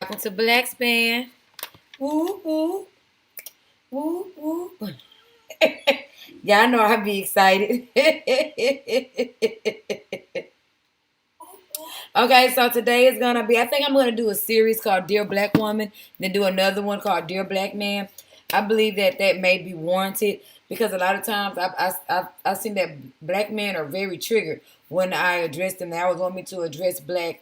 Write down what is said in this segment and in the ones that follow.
Welcome to blaquespan. Woo woo woo woo. Y'all know I be excited. Okay, so today is gonna be. I think I'm gonna do a series called Dear Black Woman, then do another one called Dear Black Man. I believe that that may be warranted because a lot of times I've seen that black men are very triggered when I address them. They always want me to address black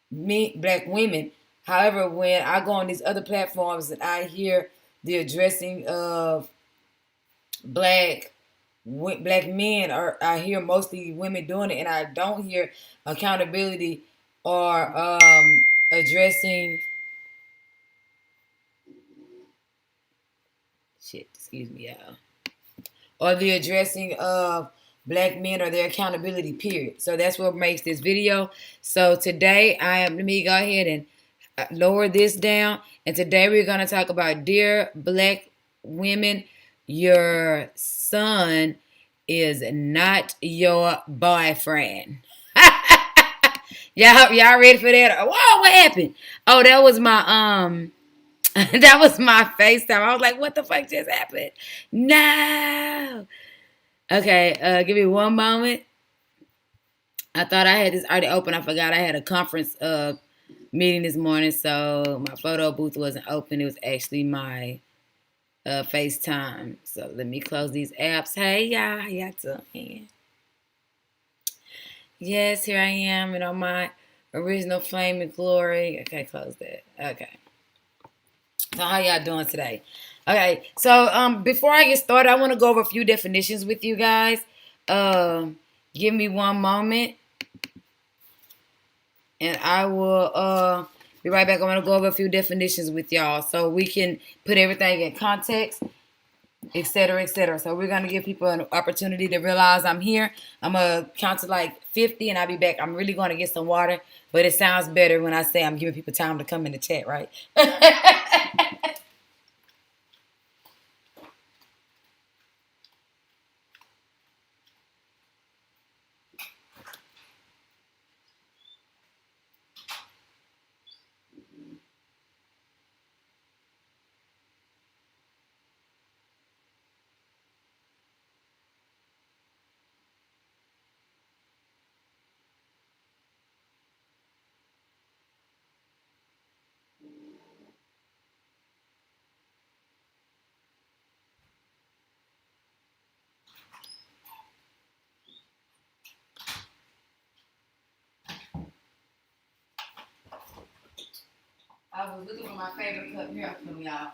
women. However, when I go on these other platforms and I hear the addressing of black black men, or I hear mostly women doing it, and I don't hear accountability or addressing shit. Excuse me, y'all. Or the addressing of black men or their accountability. Period. So that's what makes this video. So today let me go ahead and lower this down. And today we're going to talk about dear black women, your son is not your boyfriend. Y'all ready for that? Whoa, what happened? Oh, that was my that was my FaceTime. I was like, what the fuck just happened? No. Okay, give me one moment. I thought I had this already open. I forgot I had a conference meeting this morning, so my photo booth wasn't open. It was actually my FaceTime. So let me close these apps. Hey y'all, how y'all doing? Yes, here I am, my original flame and glory. Okay, close that. Okay. So how y'all doing today? Okay, so before I get started, I want to go over a few definitions with you guys. Give me one moment, and I will be right back. I want to go over a few definitions with y'all so we can put everything in context, etc., etc. So we're gonna give people an opportunity to realize I'm here. I'm gonna count to like 50, and I'll be back. I'm really gonna get some water, but it sounds better when I say I'm giving people time to come in the chat, right? I was looking for my favorite cup here from y'all.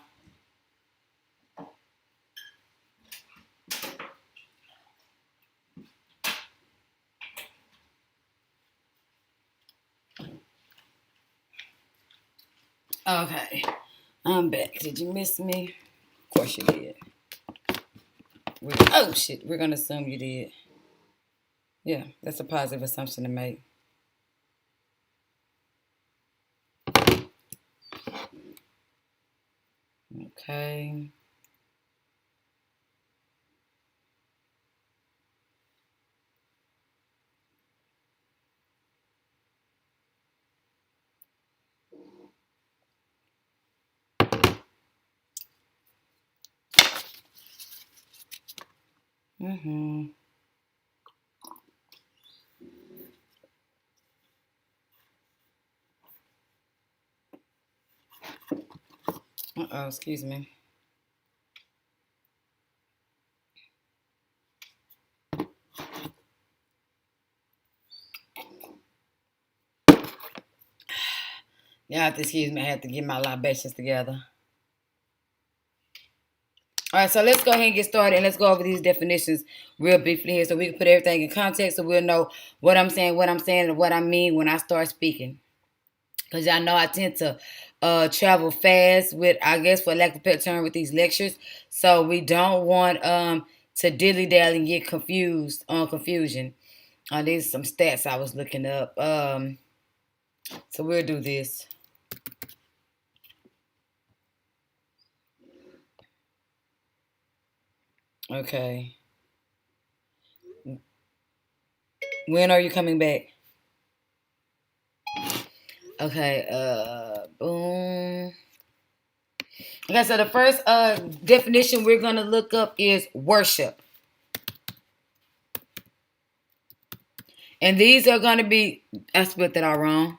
Okay, I'm back. Did you miss me? Of course you did. Oh shit, we're gonna assume you did. Yeah, that's a positive assumption to make. Okay. Mm-hmm. Uh-oh, excuse me. Y'all have to excuse me. I had to get my libations together. All right, so let's go ahead and get started, and let's go over these definitions real briefly here so we can put everything in context so we'll know what I'm saying, and what I mean when I start speaking. Because y'all know I tend to travel fast with, I guess, for lack of a better term, with these lectures. So we don't want to dilly-dally and get confused on confusion. These are some stats I was looking up. So we'll do this. Okay. When are you coming back? Okay, boom. Okay, so the first definition we're going to look up is worship. And these are going to be, I spelled that all wrong.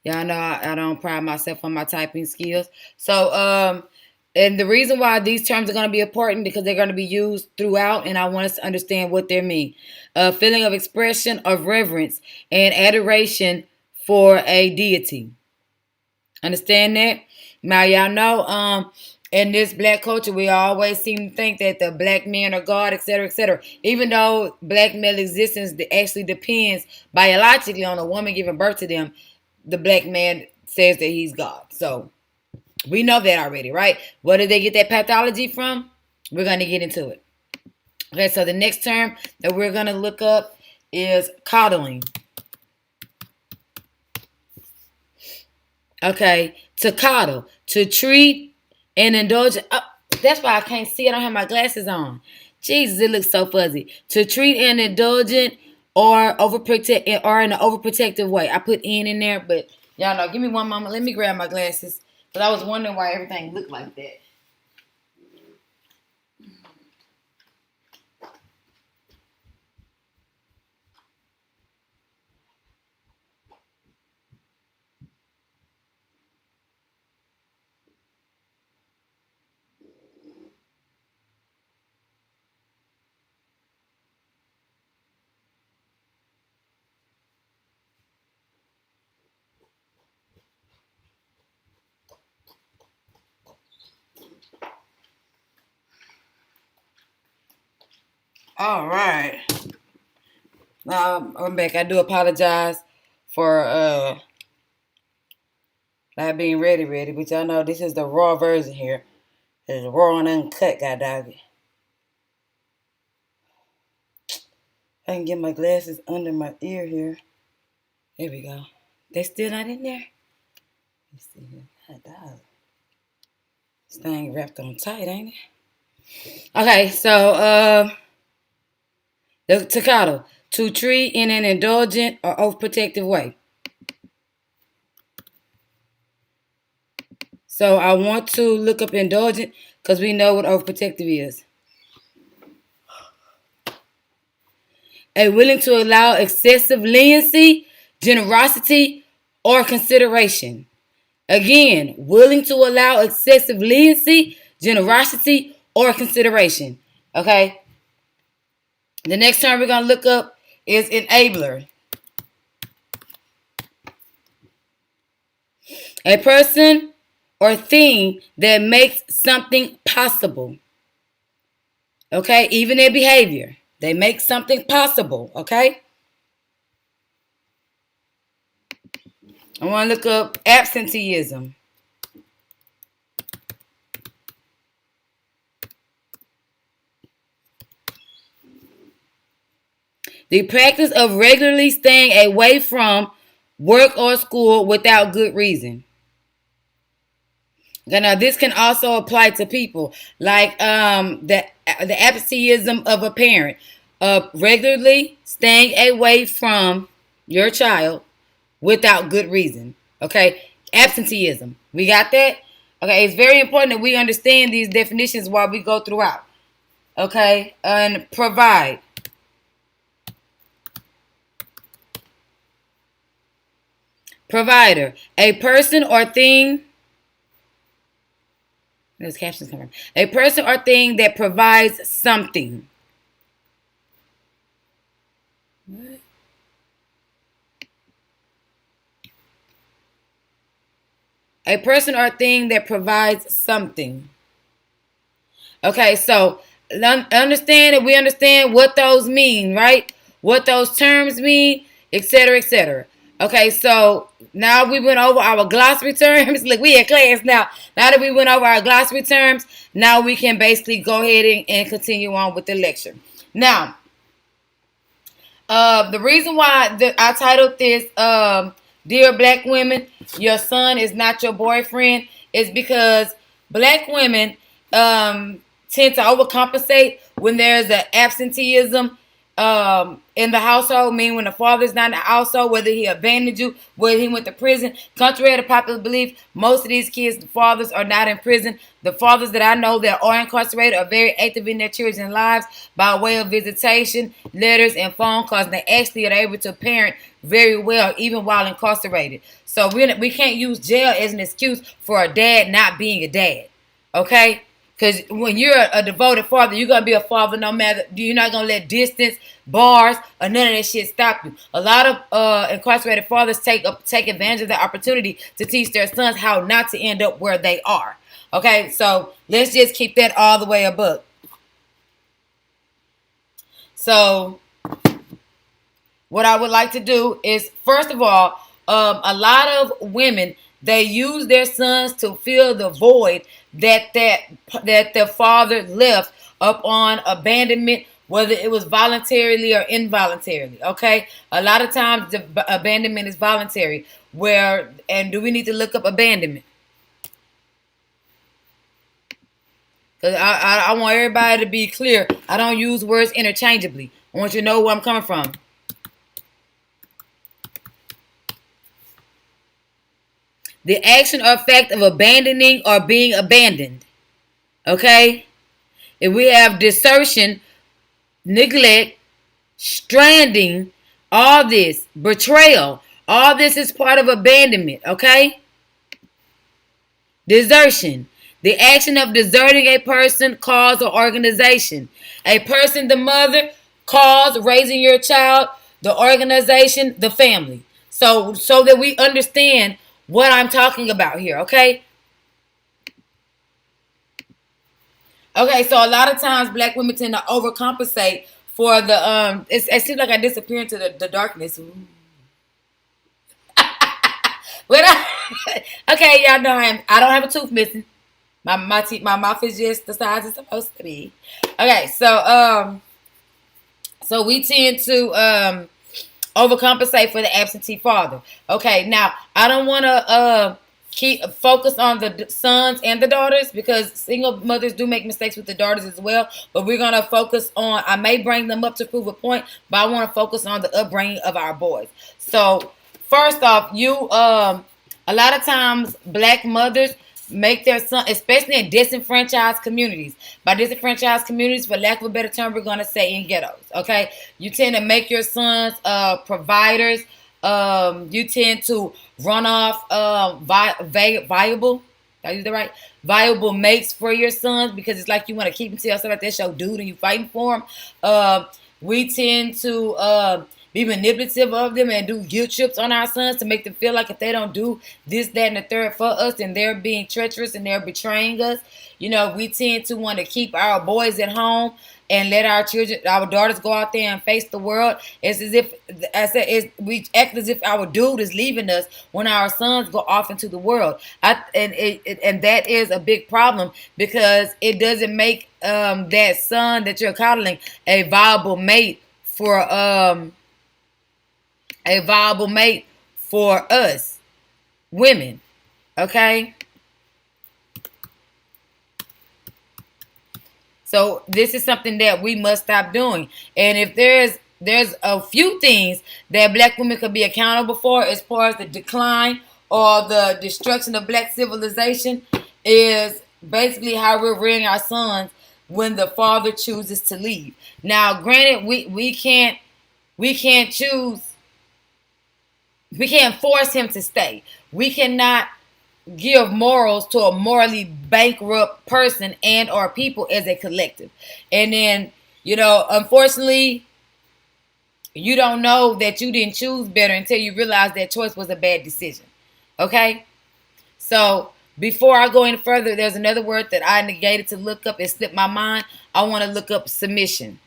Y'all know I don't pride myself on my typing skills. So, and the reason why these terms are going to be important because they're going to be used throughout, and I want us to understand what they mean. A feeling of expression of reverence and adoration for a deity. Understand that? Now, y'all know, in this black culture, we always seem to think that the black men are God, etc., etc. Even though black male existence actually depends biologically on a woman giving birth to them, the black man says that he's God. So we know that already, right? Where did they get that pathology from? We're going to get into it. Okay, so the next term that we're going to look up is coddling. Okay, to coddle, to treat and indulge. Oh, that's why I can't see. I don't have my glasses on. Jesus, it looks so fuzzy. To treat an indulgent or overprotect or in an overprotective way. I put in there, but y'all know. Give me one moment. Let me grab my glasses because I was wondering why everything looked like that. All right. Now I'm back. I do apologize for not being ready, but y'all know this is the raw version here. It's raw and uncut, goddamn. I can get my glasses under my ear here. There we go. They still not in there? Let's see here. God dog. This thing wrapped on tight, ain't it? Okay, so the Takata, to treat in an indulgent or overprotective way. So I want to look up indulgent because we know what overprotective is. A willing to allow excessive leniency, generosity, or consideration. Again, willing to allow excessive leniency, generosity, or consideration. Okay? The next term we're going to look up is enabler. A person or thing that makes something possible. Okay? Even their behavior. They make something possible. Okay? I want to look up absenteeism. The practice of regularly staying away from work or school without good reason. Okay, now this can also apply to people like the absenteeism of a parent, regularly staying away from your child without good reason. Okay, absenteeism. We got that. Okay, it's very important that we understand these definitions while we go throughout. Okay, and provide. Provider, a person or thing. Those captions come from. A person or thing that provides something. What? A person or thing that provides something. Okay, so understand that we understand what those mean, right? What those terms mean, etc., etc. Okay, so now we went over our glossary terms. Look, we in class now. Now that we went over our glossary terms, now we can basically go ahead and continue on with the lecture. Now, the reason why I titled this Dear Black Women, Your Son is Not Your Boyfriend is because black women tend to overcompensate when there's an absenteeism in the household, meaning when the father's not in the household, whether he abandoned you, whether he went to prison. Contrary to popular belief, most of these kids, the fathers are not in prison. The fathers that I know that are incarcerated are very active in their children's lives by way of visitation, letters, and phone calls. And they actually are able to parent very well, even while incarcerated. So we can't use jail as an excuse for a dad not being a dad. Okay? Because when you're a devoted father, you're going to be a father no matter, you're not going to let distance, bars, or none of that shit stop you. A lot of incarcerated fathers take advantage of the opportunity to teach their sons how not to end up where they are. Okay, so let's just keep that all the way above. So what I would like to do is, first of all, a lot of women, they use their sons to fill the void that their father left upon abandonment, whether it was voluntarily or involuntarily. Okay, a lot of times the abandonment is voluntary. And do we need to look up abandonment? Because I want everybody to be clear. I don't use words interchangeably. I want you to know where I'm coming from. The action or effect of abandoning or being abandoned. Okay? If we have desertion, neglect, stranding, all this, betrayal, all this is part of abandonment. Okay? Desertion. The action of deserting a person, cause, or organization. A person, the mother, cause, raising your child, the organization, the family. So that we understand what I'm talking about here, okay? Okay, so a lot of times black women tend to overcompensate for the it seems like I disappear into the darkness. Okay, y'all know I don't have a tooth missing. My mouth is just the size it's supposed to be. Okay, so we tend to overcompensate for the absentee father. Okay, now I don't want to keep focus on the sons and the daughters, because single mothers do make mistakes with the daughters as well. But we're gonna focus on. I may bring them up to prove a point, but I want to focus on the upbringing of our boys. So first off, a lot of times black mothers make their son, especially in disenfranchised communities. By disenfranchised communities, for lack of a better term, we're going to say in ghettos. Okay, you tend to make your sons providers. You tend to run off viable. Did I use that right? Viable mates for your sons, because it's like you want to keep them to yourself, like that's your dude and you fighting for them. We tend to be manipulative of them and do guilt trips on our sons to make them feel like if they don't do this, that, and the third for us, then they're being treacherous and they're betraying us. You know, we tend to want to keep our boys at home and let our daughters go out there and face the world. It's as if, we act as if our dude is leaving us when our sons go off into the world. And that is a big problem, because it doesn't make that son that you're coddling a viable mate for us women. Okay, so this is something that we must stop doing. And if there's a few things that black women could be accountable for as far as the decline or the destruction of black civilization, is basically how we're rearing our sons when the father chooses to leave. Now granted, we can't choose. We can't force him to stay. We cannot give morals to a morally bankrupt person and or people as a collective. And then, unfortunately, you don't know that you didn't choose better until you realize that choice was a bad decision. Okay? So before I go any further, there's another word that I negated to look up. It slipped my mind. I want to look up submission.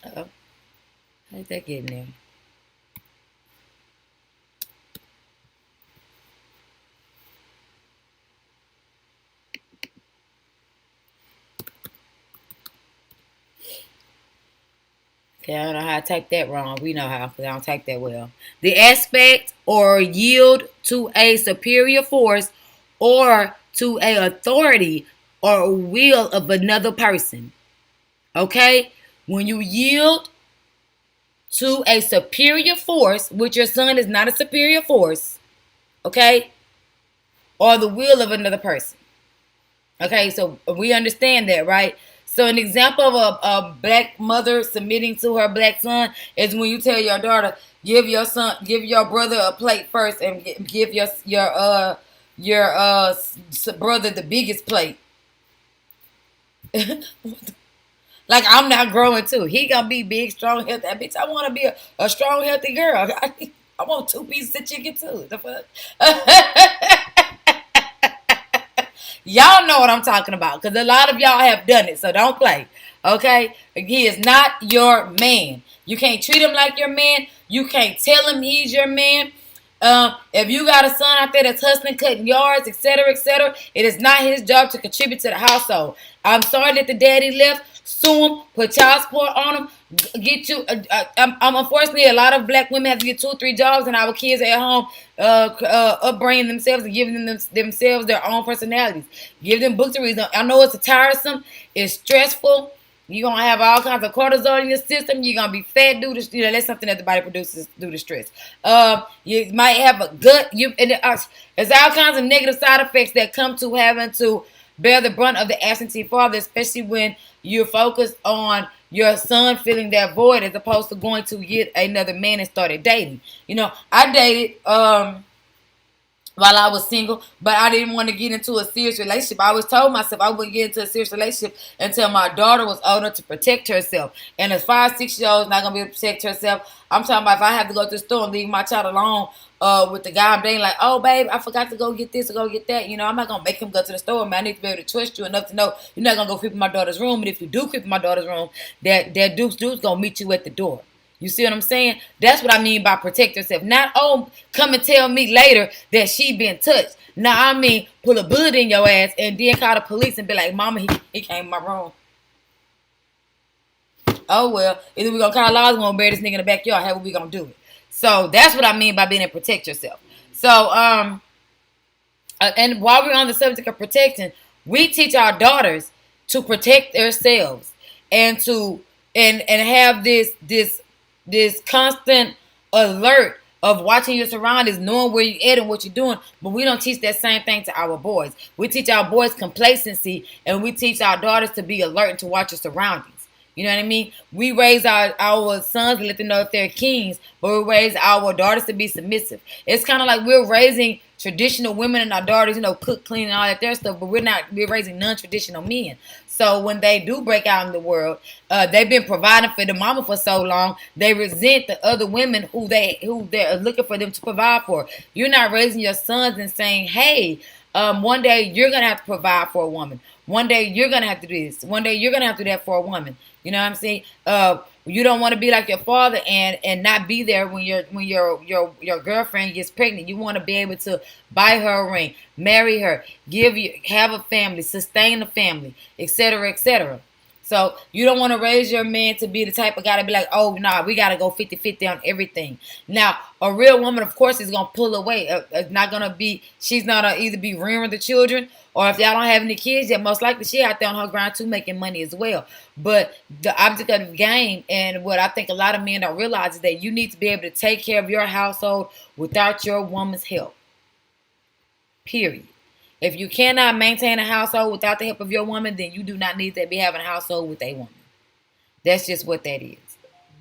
Uh-oh. How did that get in there? Okay, I don't know how I typed that wrong. We know how, because I don't type that well. The aspect or yield to a superior force or to a authority or a will of another person. Okay? When you yield to a superior force, which your son is not a superior force, okay? Or the will of another person. Okay, so we understand that, right? So an example of a black mother submitting to her black son is when you tell your daughter, give your brother a plate first, and give your brother the biggest plate. Like, I'm not growing too. He gonna be big, strong, healthy. Bitch, I want to be a strong, healthy girl. I want 2 pieces of chicken too. The fuck? Y'all know what I'm talking about, because a lot of y'all have done it, so don't play. Okay? He is not your man. You can't treat him like your man. You can't tell him he's your man. If you got a son out there that's hustling, cutting yards, etc., it is not his job to contribute to the household. I'm sorry that the daddy left. Sue him, put child support on him, get you. Unfortunately, a lot of black women have to get 2 or 3 jobs, and our kids at home upbringing themselves and giving themselves their own personalities. Give them books to read. I know it's tiresome, it's stressful. You're going to have all kinds of cortisol in your system. You're going to be fat due to, that's something that the body produces due to stress. You might have a gut. There's all kinds of negative side effects that come to having to bear the brunt of the absentee father, especially when you're focused on your son filling that void as opposed to going to get another man and started dating. I dated while I was single, but I didn't want to get into a serious relationship. I always told myself I wouldn't get into a serious relationship until my daughter was old enough to protect herself. And as 5, 6 years old, not gonna be able to protect herself. I'm talking about if I have to go to the store and leave my child alone with the guy I'm dating, like, oh babe, I forgot to go get this or go get that. I'm not gonna make him go to the store. Man, I need to be able to trust you enough to know you're not gonna go creep in my daughter's room. And if you do creep in my daughter's room, that Duke's gonna meet you at the door. You see what I'm saying? That's what I mean by protect yourself. Not, come and tell me later that she been touched. Now, I mean, pull a bullet in your ass and then call the police and be like, mama, he came in my room. Oh, well, either we going to call laws, we're going to bury this nigga in the backyard. How are we going to do it? So that's what I mean by being able to protect yourself. So, and while we're on the subject of protecting, we teach our daughters to protect themselves and to and have this constant alert of watching your surroundings, knowing where you're at and what you're doing. But we don't teach that same thing to our boys. We teach our boys complacency, and we teach our daughters to be alert and to watch your surroundings. You know what I mean? We raise our sons to let them know if they're kings, but we raise our daughters to be submissive. It's kind of like we're raising traditional women and our daughters, cook, clean, and all that their stuff, but we're raising non-traditional men. So when they do break out in the world, they've been providing for the mama for so long, they resent the other women who they're looking for them to provide for. You're not raising your sons and saying, hey, one day you're going to have to provide for a woman. One day you're going to have to do this. One day you're going to have to do that for a woman. You know what I'm saying? You don't want to be like your father and not be there when your girlfriend gets pregnant. You want to be able to buy her a ring, marry her, have a family, sustain a family, etc., etc. So you don't want to raise your man to be the type of guy to be like, oh, nah, we got to go 50-50 on everything. Now, a real woman, of course, is going to pull away. She's not going to either be rearing the children, or if y'all don't have any kids yet, most likely she out there on her grind too, making money as well. But the object of the game, and what I think a lot of men don't realize, is that you need to be able to take care of your household without your woman's help. Period. If you cannot maintain a household without the help of your woman, then you do not need to be having a household with a woman. That's just what that is.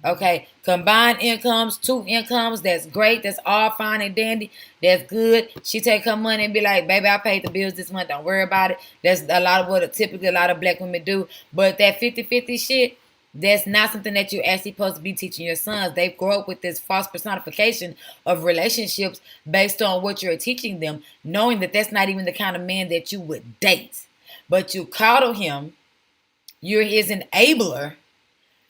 Okay, combined incomes, 2 incomes, that's great. That's all fine and dandy. That's good. She take her money and be like, baby, I paid the bills this month. Don't worry about it. That's a lot of what typically a lot of black women do. But that 50-50 shit, that's not something that you're actually supposed to be teaching your sons. They grow up with this false personification of relationships based on what you're teaching them, knowing that that's not even the kind of man that you would date. But you coddle him. You're his enabler.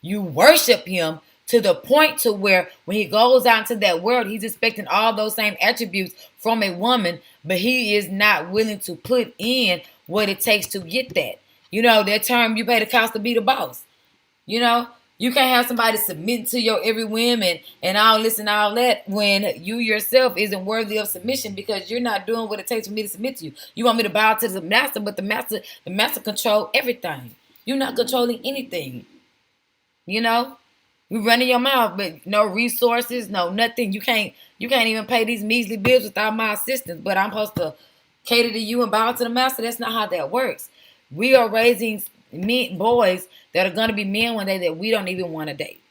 You worship him to the point to where when he goes out into that world, he's expecting all those same attributes from a woman, but he is not willing to put in what it takes to get that. That term, you pay the cost to be the boss. You can't have somebody submitting to your every whim and all this and all that when you yourself isn't worthy of submission because you're not doing what it takes for me to submit to you. You want me to bow to the master, but the master control everything. You're not controlling anything. You know? You running your mouth, but no resources, no nothing. You can't even pay these measly bills without my assistance. But I'm supposed to cater to you and bow to the master. That's not how that works. We are raising boys that are gonna be men one day that we don't even want to date.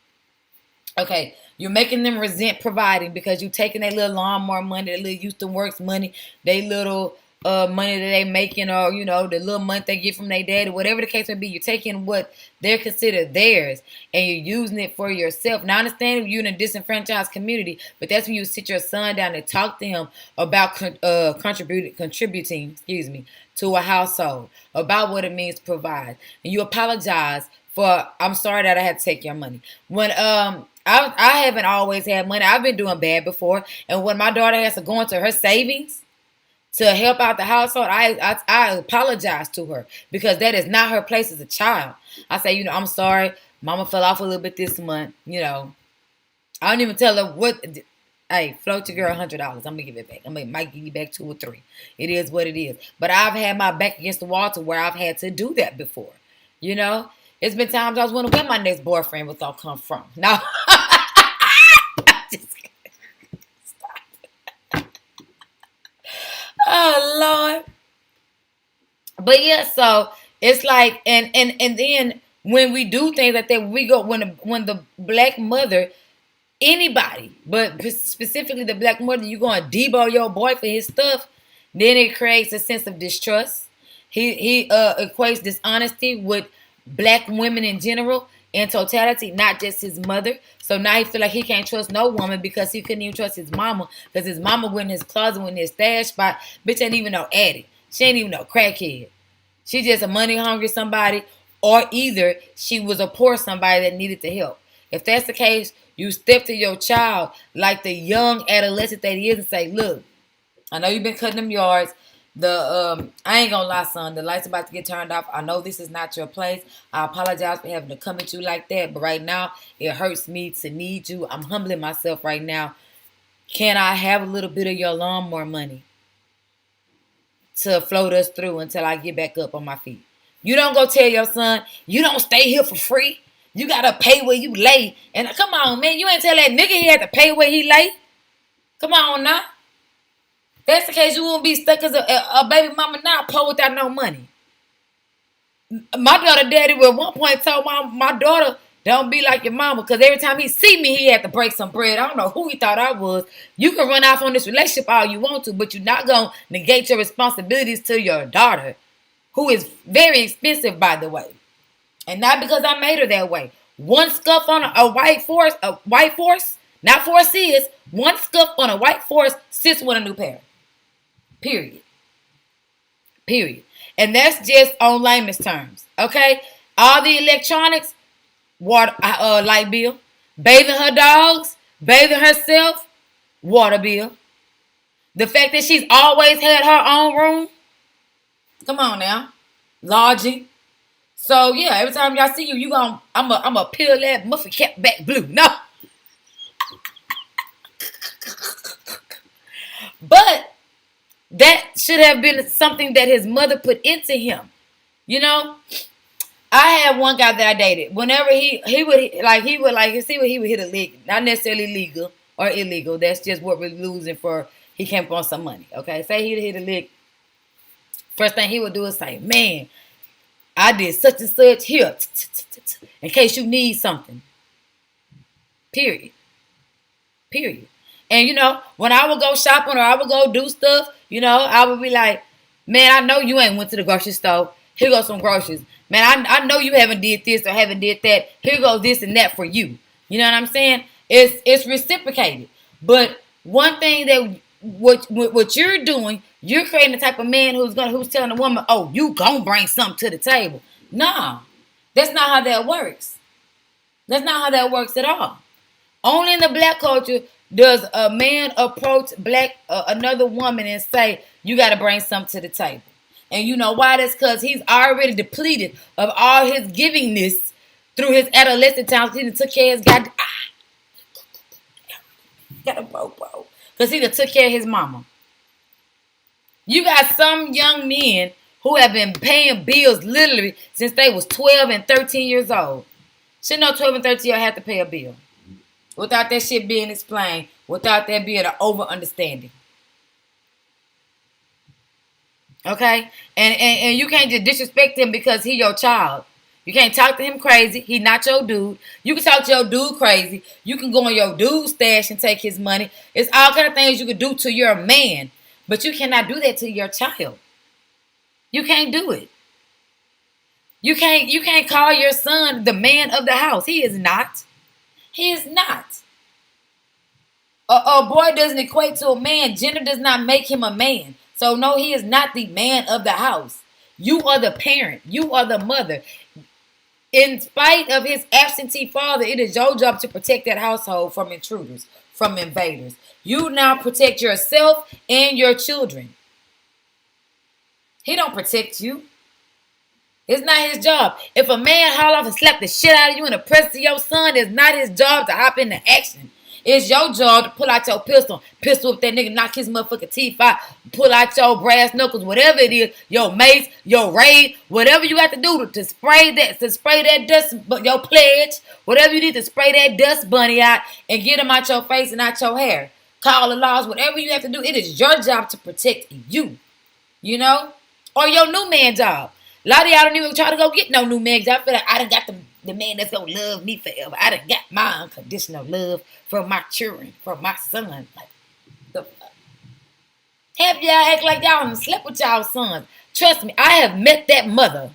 Okay, you're making them resent providing because you're taking their little lawnmower money, their little Houston Works money, their little money that they making, or the little money they get from their dad, or whatever the case may be. You're taking what they're considered theirs and you're using it for yourself. Now, I understand you're in a disenfranchised community, but that's when you sit your son down and talk to him about contributing, to a household, about what it means to provide, and you apologize for. I'm sorry that I had to take your money. When I haven't always had money. I've been doing bad before, and when my daughter has to go into her savings to help out the household, I apologize to her because that is not her place as a child. I say, I'm sorry, mama fell off a little bit this month. I don't even tell her what. Hey, float your girl $100. I'm gonna give it back. Might give you back 2 or 3. It is what it is. But I've had my back against the wall to where I've had to do that before. It's been times I was wondering where my next boyfriend was gonna come from. No. Oh Lord. But yeah, so it's like and then when we do things like that, we go when the black mother, anybody, but specifically the black mother, you going to debo your boy for his stuff, then it creates a sense of distrust. He equates dishonesty with black women in general, in totality, not just his mother. So now he feel like he can't trust no woman because he couldn't even trust his mama because his mama went in his closet, went in his stash spot. Bitch ain't even no addict. She ain't even no crackhead. She just a money hungry somebody, or either she was a poor somebody that needed the help. If that's the case, you step to your child like the young adolescent that he is and say, look, I know you've been cutting them yards. I ain't gonna lie, son. The light's about to get turned off. I know this is not your place. I apologize for having to come at you like that. But right now, it hurts me to need you. I'm humbling myself right now. Can I have a little bit of your lawnmower money to float us through until I get back up on my feet? You don't go tell your son, you don't stay here for free. You gotta pay where you lay. And come on, man. You ain't tell that nigga he had to pay where he lay. Come on now. That's the case, you won't be stuck as a baby mama now, poor without no money. My daughter daddy at one point told my daughter, don't be like your mama, because every time he see me, he had to break some bread. I don't know who he thought I was. You can run off on this relationship all you want to, but you're not going to negate your responsibilities to your daughter, who is very expensive, by the way. And not because I made her that way. One scuff on a white force, not for a sis, one scuff on a white force, sis with a new pair. Period. And that's just on layman's terms. Okay? All the electronics, water, light bill. Bathing her dogs, bathing herself, water bill. The fact that she's always had her own room. Come on now. Lodging. So yeah, every time y'all see you, I'm a peel that muffin cap back blue. No. But that should have been something that his mother put into him. I had one guy that I dated. Whenever he would hit a lick, not necessarily legal or illegal. That's just what we're losing for. He came up on some money. Okay, say he'd hit a lick. First thing he would do is say, "Man, I did such and such here, in case you need something." Period. And when I would go shopping or I would go do stuff, I would be like, "Man, I know you ain't went to the grocery store. Here goes some groceries. Man, I know you haven't did this or haven't did that. Here goes this and that for you." You know what I'm saying? It's reciprocated. But one thing that what you're doing, you're creating the type of man who's telling a woman, "Oh, you gonna bring something to the table." No, that's not how that works. That's not how that works at all. Only in the black culture does a man approach another woman and say, "You got to bring something to the table." And you know why? That's because he's already depleted of all his givingness through his adolescent times. He done took care of his got a bro. Because he done took care of his mama. You got some young men who have been paying bills literally since they was 12 and 13 years old. Should know 12 and 13 years old have to pay a bill. Without that shit being explained. Without there being an over-understanding. Okay? And you can't just disrespect him because he your child. You can't talk to him crazy. He not your dude. You can talk to your dude crazy. You can go in your dude's stash and take his money. It's all kind of things you can do to your man. But you cannot do that to your child. You can't do it. You can't call your son the man of the house. He is not. He is not. A boy doesn't equate to a man. Gender does not make him a man. So no, he is not the man of the house. You are the parent. You are the mother. In spite of his absentee father, it is your job to protect that household from intruders, from invaders. You now protect yourself and your children. He don't protect you. It's not his job. If a man haul off and slap the shit out of you in the presence of your son, it's not his job to hop into action. It's your job to pull out your pistol with that nigga, knock his motherfucking teeth out, pull out your brass knuckles, whatever it is, your mace, your raid, whatever you have to do to spray that dust, your pledge, whatever you need to spray that dust bunny out and get him out your face and out your hair. Call the laws, whatever you have to do. It is your job to protect you, you know, or your new man job. A lot of y'all don't even try to go get no new man job. I feel like I done got the man that's gonna love me forever. I done got my unconditional love from my children, from my son. Like, the fuck? Have y'all act like y'all done slept with y'all sons. Trust me, I have met that mother.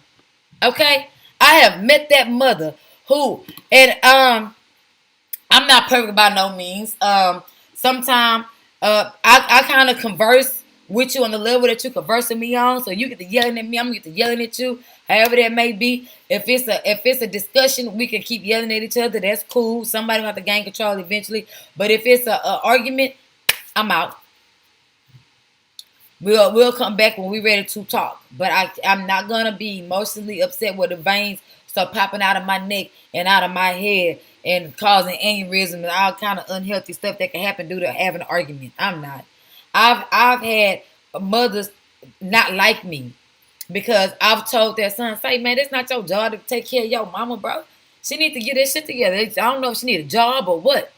Okay? I have met that mother who, and I'm not perfect by no means. Sometimes I kind of converse with you on the level that you conversing me on. So you get to yelling at me, I'm gonna get to yelling at you, however that may be. If it's a discussion, we can keep yelling at each other. That's cool. Somebody will have to gain control eventually. But if it's a argument, I'm out. We'll come back when we're ready to talk. But I'm not gonna be emotionally upset where the veins start popping out of my neck and out of my head and causing aneurysm and all kind of unhealthy stuff that can happen due to having an argument. I'm not. I've had mothers not like me because I've told their son, say, man, it's not your job to take care of your mama, bro. She need to get that shit together. I don't know if she need a job or what.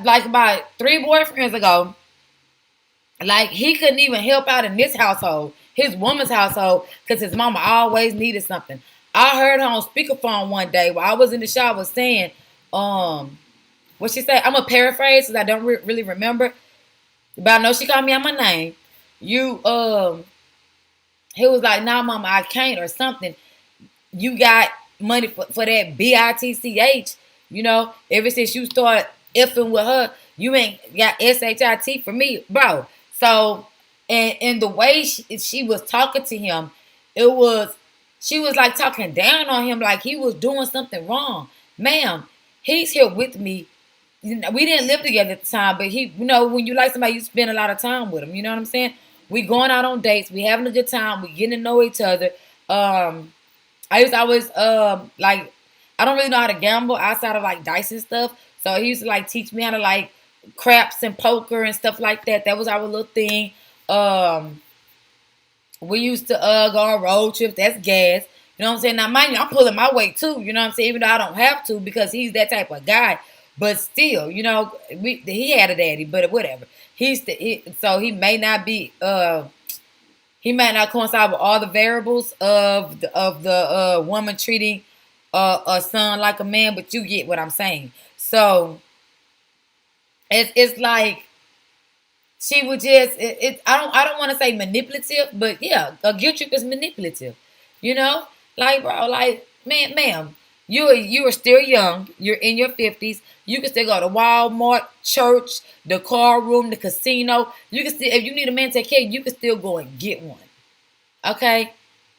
Like about 3 boyfriends ago, like he couldn't even help out in this household, his woman's household, because his mama always needed something. I heard her on speakerphone one day while I was in the shower saying, what she said, I'm going to paraphrase because I don't really remember. But I know she called me out my name. He was like, nah, mama, I can't or something. You got money for that BITCH. You know, ever since you start effing with her, you ain't got SHIT for me, bro. So, and the way she was talking to him, she was like talking down on him like he was doing something wrong. Ma'am, he's here with me. We didn't live together at the time, but he, you know, when you like somebody, you spend a lot of time with them. You know what I'm saying? We going out on dates. We having a good time. We getting to know each other. I used to always, like, I don't really know how to gamble outside of, like, dice and stuff. So he used to, like, teach me how to, like, craps and poker and stuff like that. That was our little thing. We used to go on road trips. That's gas. You know what I'm saying? Now, mind you, I'm pulling my weight, too. You know what I'm saying? Even though I don't have to because he's that type of guy. But still, you know, he had a daddy, but whatever. So he may not be, he might not coincide with all the variables of the woman treating a son like a man, but you get what I'm saying. So it's like she would just I don't want to say manipulative, but yeah, a guilt trip is manipulative. You know, like bro, like ma'am. You are still young. You're in your 50s. You can still go to Walmart, church, the car room, the casino. You can still, if you need a man to take care of you, you can still go and get one. Okay?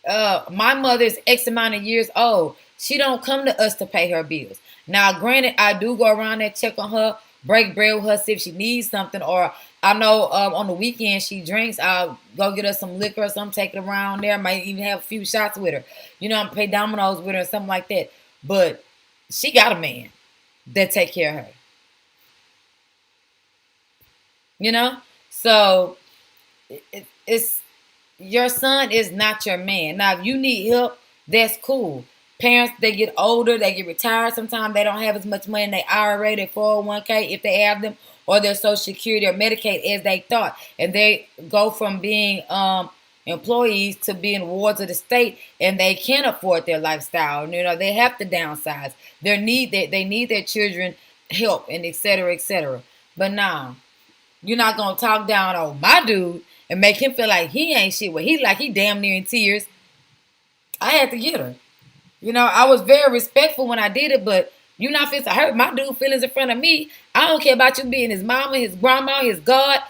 My mother is X amount of years old. She don't come to us to pay her bills. Now, granted, I do go around there, check on her, break bread with her, see if she needs something. Or I know on the weekend she drinks. I'll go get her some liquor or something, take it around there. Might even have a few shots with her. You know, pay dominoes with her or something like that. but she got a man that take care of her. You know? So it's your son is not your man. Now, if you need help, that's cool. Parents, they get older, they get retired. Sometimes they don't have as much money in their IRA, their 401k, if they have them, or their Social Security or Medicaid as they thought. And they go from being employees to being wards of the state, and they can't afford their lifestyle. You know, they have to downsize. They need their children help, and et cetera, et cetera. But now, you're not gonna talk down on my dude and make him feel like he ain't shit. Well, he damn near in tears. I had to get her. You know, I was very respectful when I did it, but you're not fit to hurt my dude feelings in front of me. I don't care about you being his mama, his grandma, his God.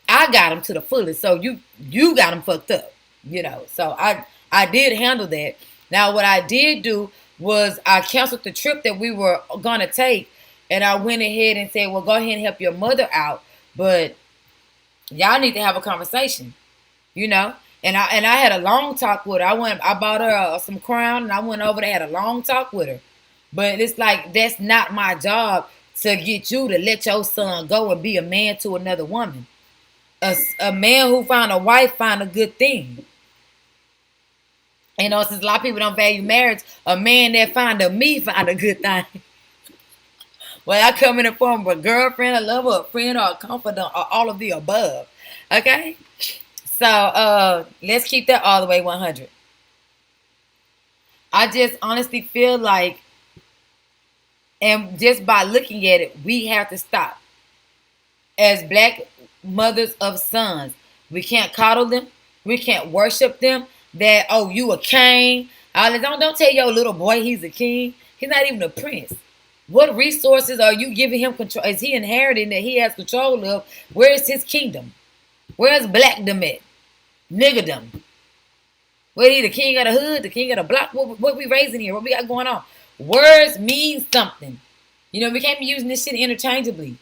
I got him to the fullest. So you got him fucked up. You know. So I did handle that. Now what I did do was I canceled the trip that we were gonna take, and I went ahead and said, well, go ahead and help your mother out. But y'all need to have a conversation, you know. And I had a long talk with her. I bought her some crown, and I went over there, had a long talk with her. But it's like, that's not my job to get you to let your son go and be a man to another woman. A man who found a wife find a good thing. You know, since a lot of people don't value marriage, a man that find a good thing. Well, I come in the form of a girlfriend, a lover, a friend, or a confidant, or all of the above. Okay? So, let's keep that all the way 100. I just honestly feel like, and just by looking at it, we have to stop. As black mothers of sons, we can't coddle them. We can't worship them. That, oh, you a king. Don't tell your little boy he's a king. He's not even a prince. What resources are you giving him control? Is he inheriting that he has control of? Where is his kingdom? Where's blackdom at? Niggerdom. Where he the king of the hood, the king of the block? What we raising here? What we got going on? Words mean something. You know, we can't be using this shit interchangeably.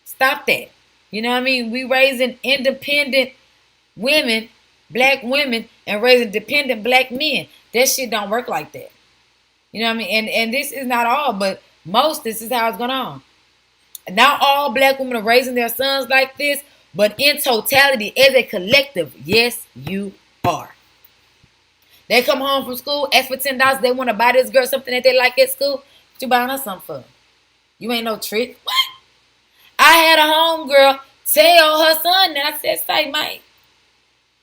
Stop that. You know what I mean? We raising independent women, black women, and raising dependent black men. That shit don't work like that. You know what I mean? And this is not all, but most, this is how it's going on. Not all black women are raising their sons like this, but in totality, as a collective, yes, you are. They come home from school, ask for $10. They want to buy this girl something that they like at school. What you buying her something for? You ain't no trick. What? I had a homegirl tell her son that. I said, say, mate,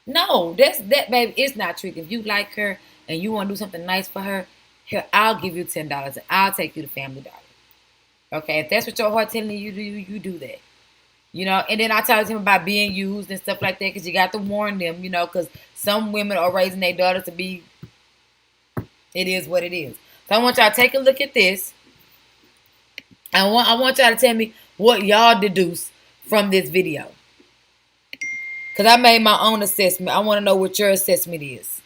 no, that baby, it's not trick. If you like her and you want to do something nice for her, here, I'll give you $10 and I'll take you to Family Dollar. Okay, if that's what your heart telling you to do, you do that. You know, and then I talk to him about being used and stuff like that, because you got to warn them, you know, because some women are raising their daughters to be, it is what it is. So I want y'all to take a look at this. I want y'all to tell me what y'all deduce from this video. Because I made my own assessment. I want to know what your assessment is.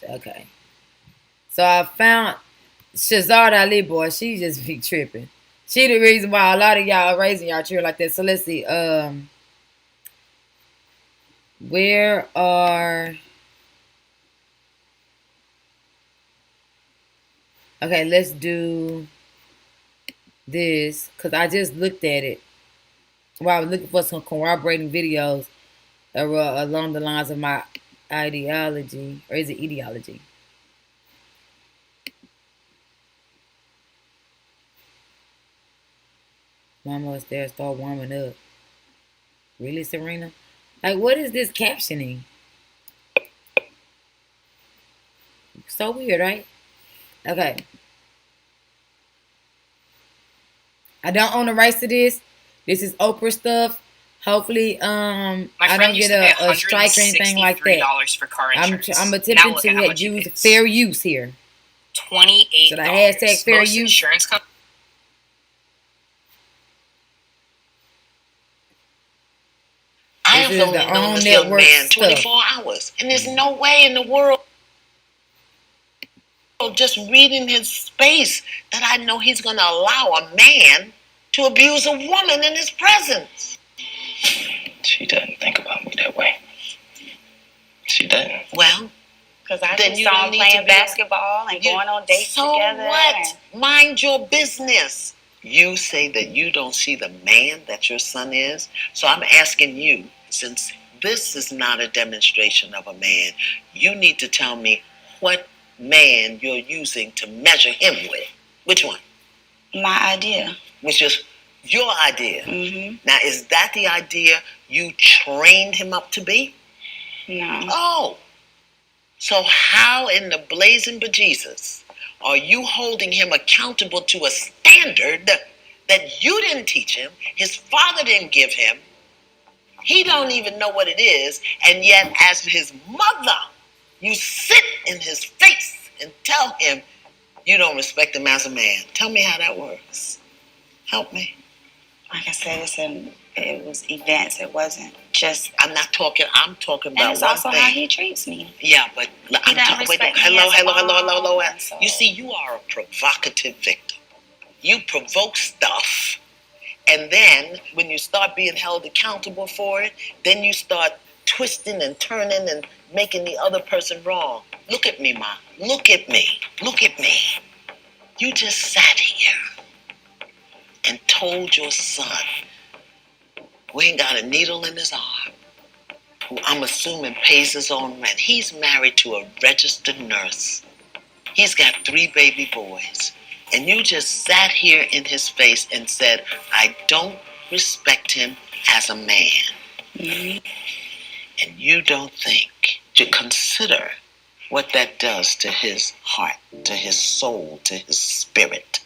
Okay. So I found Shazard Ali, boy, she just be tripping. She the reason why a lot of y'all are raising y'all children like that. So let's see. Where are... Okay, let's do this, because I just looked at it while I was looking for some corroborating videos along the lines of my ideology. Or is it ideology? Mama was there, start warming up. Really, Serena? Like, what is this captioning? So weird, right? Okay. I don't own the rights to this. This is Oprah stuff. Hopefully, I don't get a strike or anything like that. For car insurance. I'm attempting to use fair use here. $28. Should I hashtag fair use? Insurance companies. I have only known this young man 24 hours, and there's no way in the world, just reading his space, that I know he's going to allow a man to abuse a woman in his presence. She doesn't think about me that way. She did. Well, because I then just you saw don't them need playing to be- basketball and going on dates so together. what? Mind your business. You say that you don't see the man that your son is. So I'm asking you, since this is not a demonstration of a man, you need to tell me what man you're using to measure him with. Which one? My idea. Which is your idea. Mm-hmm. Now, is that the idea you trained him up to be? No. Oh. So how in the blazing bejesus are you holding him accountable to a standard that you didn't teach him, his father didn't give him, he don't even know what it is, and yet as his mother, you sit in his face and tell him you don't respect him as a man? Tell me how that works. Help me. Like I said, it was events. It wasn't just. I'm talking And about it's one also thing. how he treats me. Yeah, but I'm talking. Hello. So. You see, you are a provocative victim. You provoke stuff, and then when you start being held accountable for it, then you start twisting and turning and making the other person wrong. Look at me, Ma. Look at me. Look at me. You just sat here and told your son, who ain't got a needle in his arm, who I'm assuming pays his own rent. He's married to a registered nurse. He's got 3 baby boys. And you just sat here in his face and said, I don't respect him as a man. Mm-hmm. And you don't think to consider what that does to his heart, to his soul, to his spirit.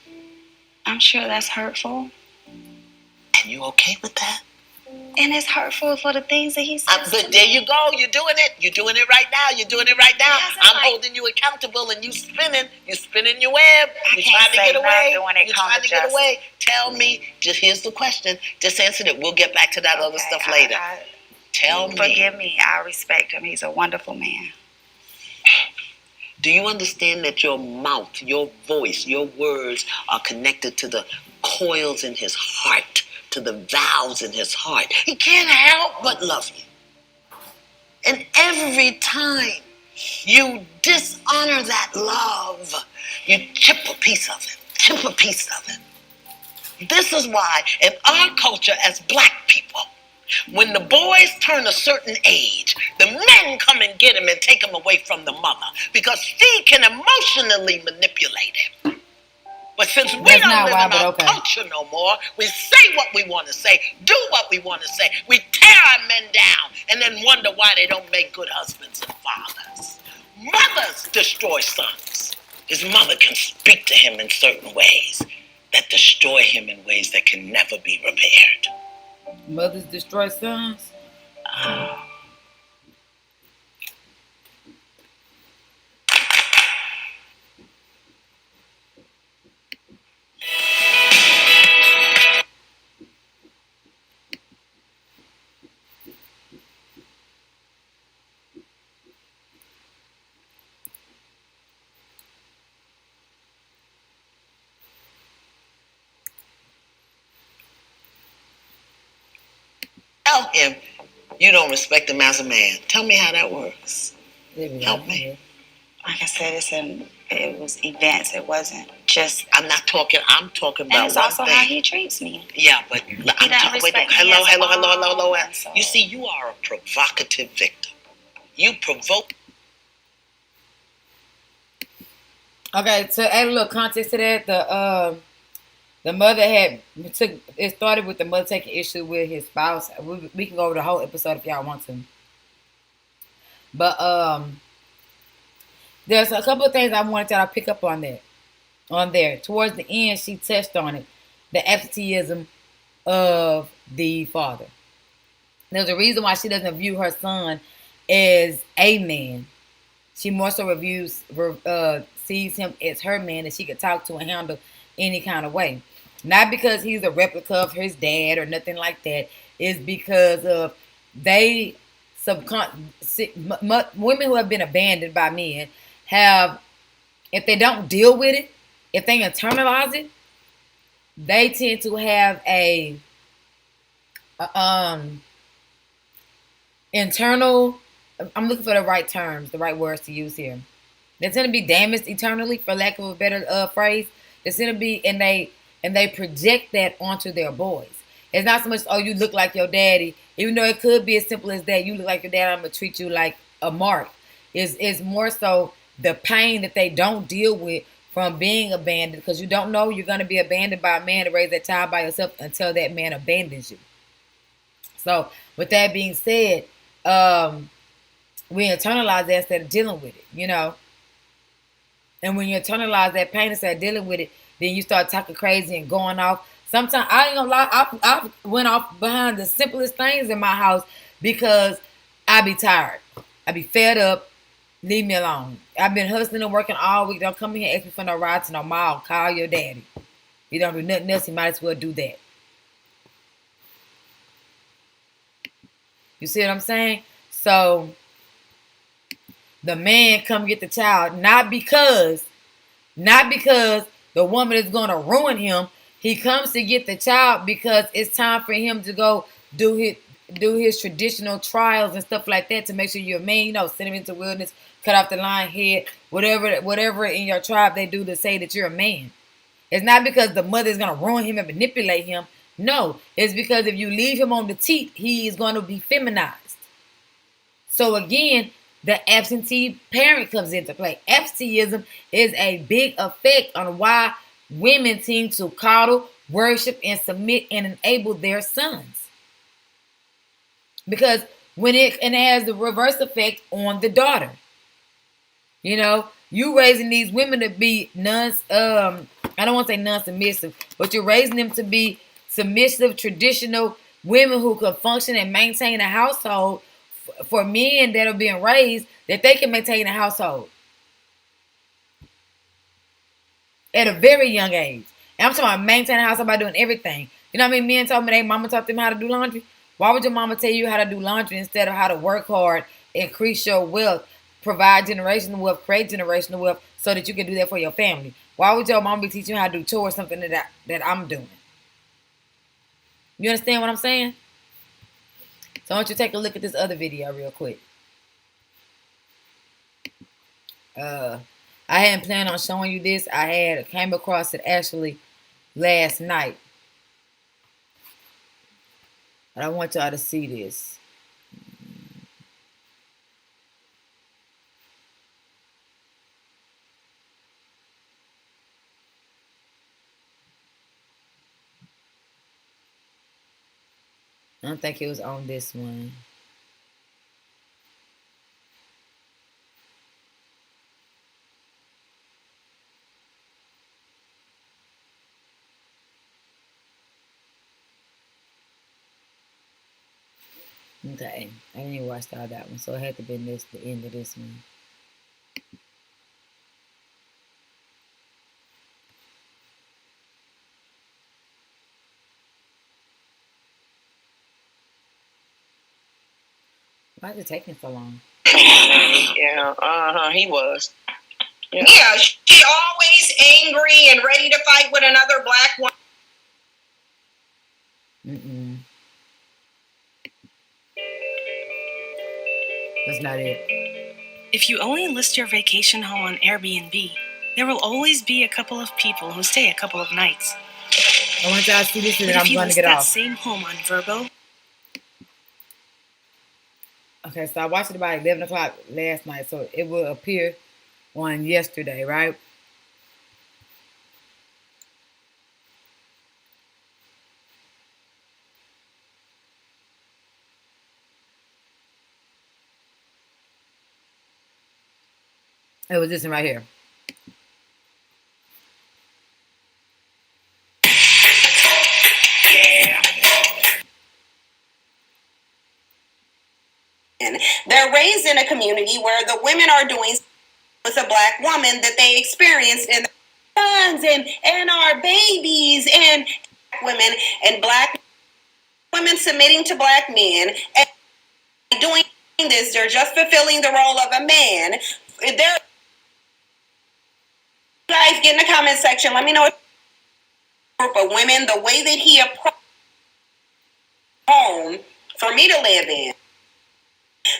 I'm sure that's hurtful. And you okay with that? And it's hurtful for the things that he says. But there you go. You're doing it. You're doing it right now. You're doing it right now. I'm holding you accountable, and you spinning. You're spinning your web. You're trying to get away. You're trying to get away. Tell me. Just here's the question. Just answer it. We'll get back to that other stuff later. Tell me. Forgive me. I respect him. He's a wonderful man. Do you understand that your mouth, your voice, your words are connected to the coils in his heart, to the valves in his heart? He can't help but love you. And every time you dishonor that love, you chip a piece of it, chip a piece of it. This is why in our culture as black people, when the boys turn a certain age, the men come and get him and take him away from the mother because she can emotionally manipulate him. But since we don't live in our culture no more, we say what we want to say, do what we want to say. We tear our men down and then wonder why they don't make good husbands and fathers. Mothers destroy sons. His mother can speak to him in certain ways that destroy him in ways that can never be repaired. Mothers destroy sons? Tell him you don't respect him as a man. Tell me how that works. Help me. Like I said, it was events. It wasn't just. I'm talking about and it's one also thing. how he treats me. Yeah, but I'm talking. Hello. So. You see, you are a provocative victim. You provoke. Okay, to add a little context to that, the mother it started with the mother taking issue with his spouse. We can go over the whole episode if y'all want to. But there's a couple of things I wanted to pick up on there. Towards the end, she touched on it. The absenteeism of the father. There's a reason why she doesn't view her son as a man. She more so sees him as her man that she could talk to and handle any kind of way. Not because he's a replica of his dad or nothing like that. It's because of women who have been abandoned by men have, if they don't deal with it, if they internalize it, they tend to have a internal I'm looking for the right terms, the right words to use here. They tend to be damaged eternally, for lack of a better phrase. They tend to be, and they project that onto their boys. It's not so much, oh, you look like your daddy, even though it could be as simple as that. You look like your dad, I'm gonna treat you like a mark. Is more so the pain that they don't deal with from being abandoned, because you don't know you're gonna be abandoned by a man to raise that child by yourself until that man abandons you. So, with that being said, we internalize that instead of dealing with it, you know. And when you internalize that pain instead of dealing with it, then you start talking crazy and going off. Sometimes, I ain't gonna lie, I went off behind the simplest things in my house because I be tired. I be fed up. Leave me alone. I've been hustling and working all week. Don't come in here and ask me for no ride to no mall. Call your daddy. You don't do nothing else, you might as well do that. You see what I'm saying? So the man come get the child, not because the woman is gonna ruin him. He comes to get the child because it's time for him to go do his traditional trials and stuff like that to make sure you're a man. You know, send him into wilderness, cut off the lion head, whatever in your tribe they do to say that you're a man. It's not because the mother is gonna ruin him and manipulate him. No, it's because if you leave him on the teat, he is going to be feminized. So again, the absentee parent comes into play. Absenteeism is a big effect on why women seem to coddle, worship, and submit and enable their sons. Because it has the reverse effect on the daughter. You know, you raising these women to be I don't want to say non-submissive, but you're raising them to be submissive, traditional women who can function and maintain a household for men that are being raised that they can maintain a household at a very young age. And I'm talking about maintaining a household by doing everything. You know what I mean? Men told me their mama taught them how to do laundry. Why would your mama tell you how to do laundry instead of how to work hard, increase your wealth, provide generational wealth, create generational wealth so that you can do that for your family? Why would your mama be teaching you how to do chores, something that I'm doing? You understand what I'm saying? So I want you to take a look at this other video real quick. I hadn't planned on showing you this. I came across it actually last night. But I want y'all to see this. I don't think it was on this one. Okay, I didn't even watch all that one, so it had to be the end of this one. Why is it taking so long? Yeah, he was. Yeah, she always angry and ready to fight with another black woman. That's not it. If you only list your vacation home on Airbnb, there will always be a couple of people who stay a couple of nights. I want y'all to see this and then But I'm going to get off. If you list that same home on Verbo. Okay, so I watched it about 11 o'clock last night, so it will appear on yesterday, right? It was this one right here. They're raised in a community where the women are doing with a black woman that they experienced in their sons and our babies and women and black women submitting to black men and doing this. They're just fulfilling the role of a man. They're guys get in the comment section. Let me know if group of women the way that he approached home for me to live in.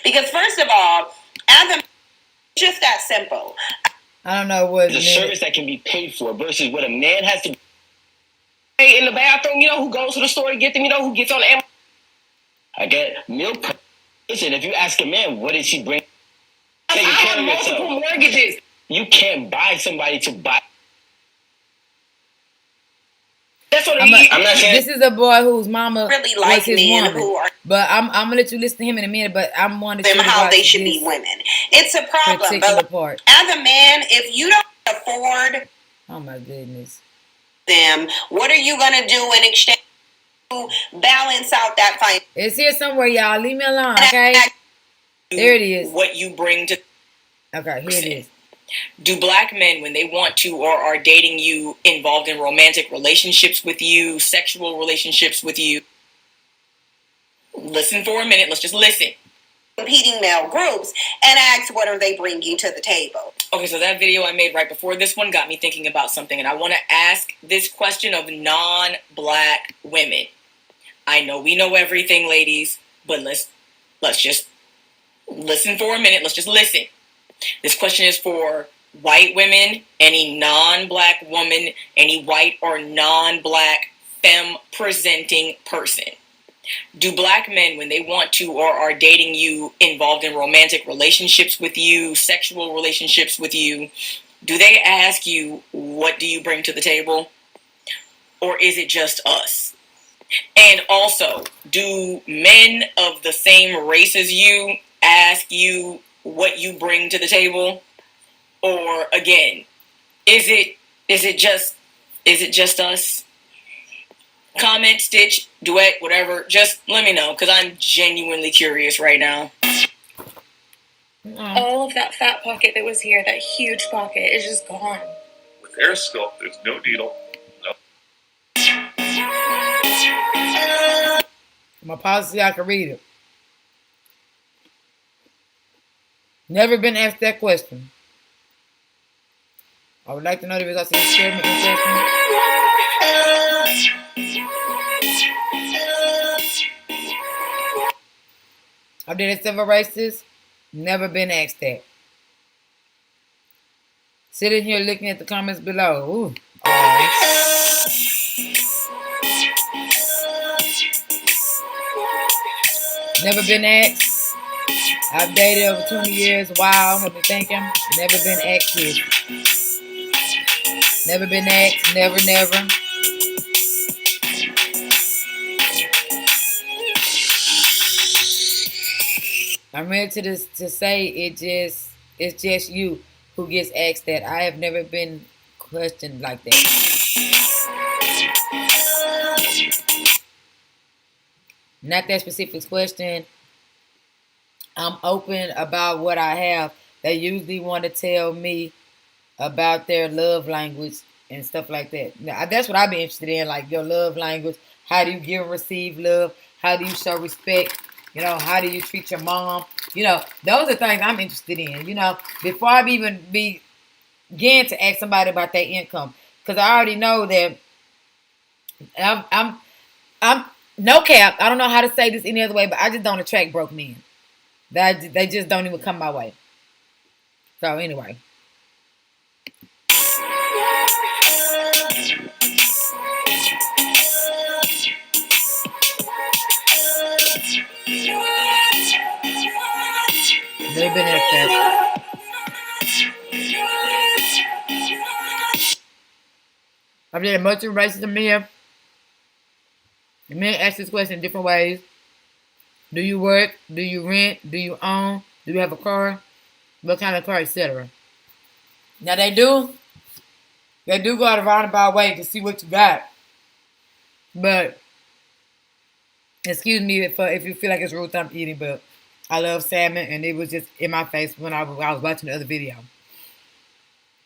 Because first of all, as a just that simple. I don't know what it's a service that can be paid for versus what a man has to pay in the bathroom. You know, who goes to the store to get them. You know, who gets on the Amazon. I get milk. Listen, if you ask a man, what did she bring? I have multiple mortgages. You can't buy somebody to buy. That's what I'm not saying. This is a boy whose mama really was like his men woman. who are. But I'm gonna let you listen to him in a minute. But I'm wanting to Them how they should be women. It's a problem. But part. as a man, if you don't afford, oh my goodness, them, what are you gonna do in exchange to balance out that fight? It's here somewhere, y'all. Leave me alone, okay? There it is. What you bring to. Okay, here it is. Do black men, when they want to or are dating you, involved in romantic relationships with you, sexual relationships with you? Listen for a minute. Let's just listen. Competing male groups and ask what are they bringing to the table. Okay, so that video I made right before this one got me thinking about something, and I want to ask this question of non-black women. I know we know everything, ladies, but let's just listen for a minute. Let's just listen. This question is for white women, any non-black woman, any white or non-black femme-presenting person. Do black men, when they want to or are dating you, involved in romantic relationships with you, sexual relationships with you, do they ask you, what do you bring to the table? Or is it just us? And also, do men of the same race as you ask you what you bring to the table? Or again, is it just us? Comment, stitch, duet, whatever. Just let me know, because I'm genuinely curious right now. All of that fat pocket that was here, that huge pocket, is just gone. With AirSculpt, there's no needle. My policy, I can read it. Never been asked that question. I would like to know the results of the experiment in session. I've dated several races. Never been asked that. Sitting here looking at the comments below. Ooh. Never been asked. I've dated over 20 years. Wow, I've been thinking. Never been asked this. Never been asked. Never. I'm ready to say it's just you who gets asked that. I have never been questioned like that. Not that specific question. I'm open about what I have. They usually want to tell me about their love language and stuff like that. Now, that's what I've been interested in, like your love language. How do you give and receive love? How do you show respect? You know, how do you treat your mom? You know, those are things I'm interested in. You know, before I even begin to ask somebody about their income, because I already know that I'm no cap. I don't know how to say this any other way, but I just don't attract broke men. They just don't even come my way. So anyway. Never been asked that. I've been in multiple races of men. And men ask this question in different ways. Do you work? Do you rent? Do you own? Do you have a car? What kind of car, etc. Now they do go out of roundabout way to see what you got. But excuse me if you feel like it's rude, I'm eating, but I love salmon, and it was just in my face when I was watching the other video.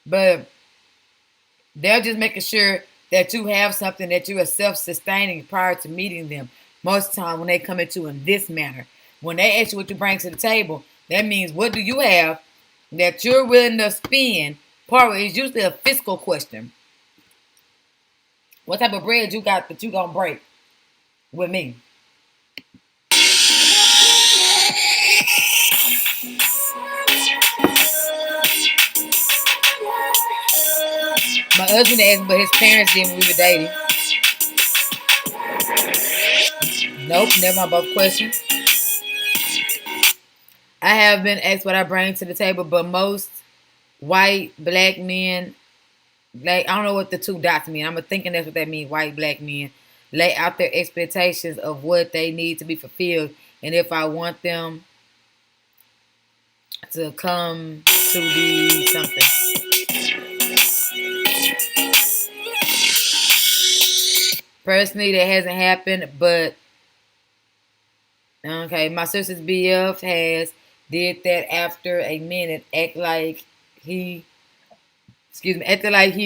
But they're just making sure that you have something, that you are self-sustaining prior to meeting them. Most of the time when they come at you in this manner, when they ask you what you bring to the table, that means what do you have that you're willing to spend. Part is usually a fiscal question. What type of bread you got that you gonna break with me? My husband asked, but his parents did when we were dating. Nope, never mind both questions. I have been asked what I bring to the table, but most white black men, like I don't know what the two dots mean. I'm thinking that's what that means. White black men lay out their expectations of what they need to be fulfilled, and if I want them to come to be something. Personally, that hasn't happened, but okay, my sister's BF has did that after a minute. Acted like he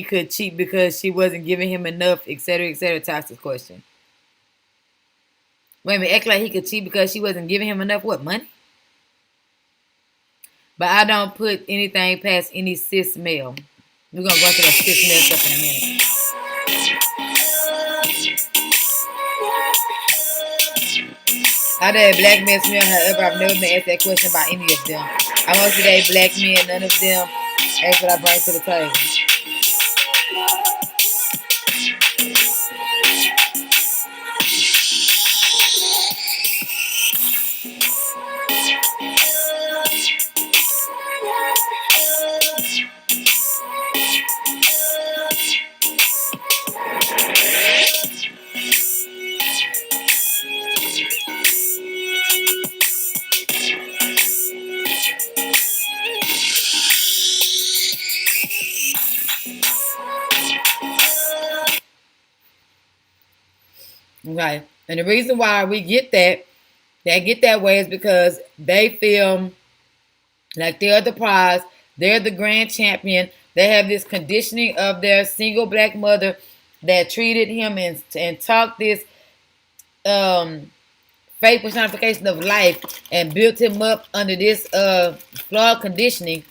could cheat because she wasn't giving him enough, etc., etc. Toxic question. Wait a minute, act like he could cheat because she wasn't giving him enough what, money? But I don't put anything past any cis male. We're gonna go to the cis male stuff in a minute. How did black men smell? However, I've never been asked that question by any of them. I mostly date black men, none of them ask what I bring to the table. Okay. And the reason why we get that way is because they feel like they're the prize, they're the grand champion. They have this conditioning of their single black mother that treated him and taught this fake personification of life and built him up under this flawed conditioning.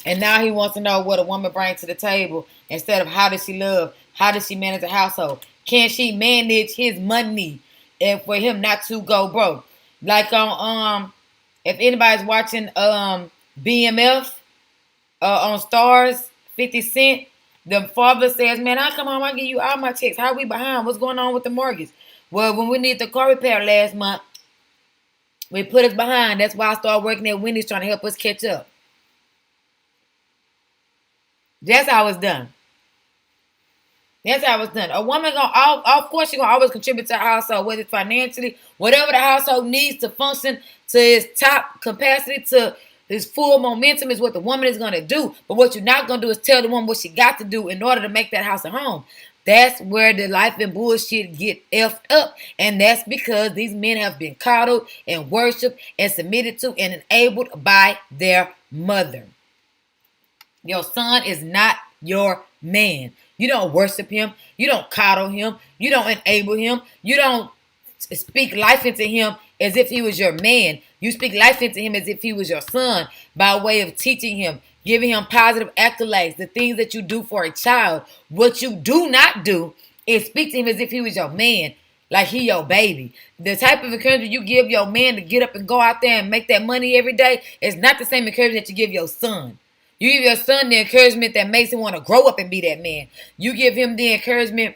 And now he wants to know what a woman brings to the table instead of how does she love, how does she manage a household, can she manage his money, and for him not to go broke. Like on if anybody's watching BMF on Stars, 50 Cent, the father says, man, I come home, I give you all my checks. How we behind? What's going on with the mortgage? Well, when we need the car repair last month, we put us behind. That's why I started working at Wendy's trying to help us catch up. That's how it's done. That's how it's done. A woman of course, she's gonna always contribute to her household, whether it's financially, whatever the household needs to function to its top capacity, to its full momentum, is what the woman is gonna do. But what you're not gonna do is tell the woman what she got to do in order to make that house a home. That's where the life and bullshit get effed up. And that's because these men have been coddled and worshipped and submitted to and enabled by their mother. Your son is not your man. You don't worship him. You don't coddle him. You don't enable him. You don't speak life into him as if he was your man. You speak life into him as if he was your son by way of teaching him, giving him positive accolades, the things that you do for a child. What you do not do is speak to him as if he was your man, like he your baby. The type of encouragement you give your man to get up and go out there and make that money every day is not the same encouragement that you give your son. You give your son the encouragement that makes him want to grow up and be that man. You give him the encouragement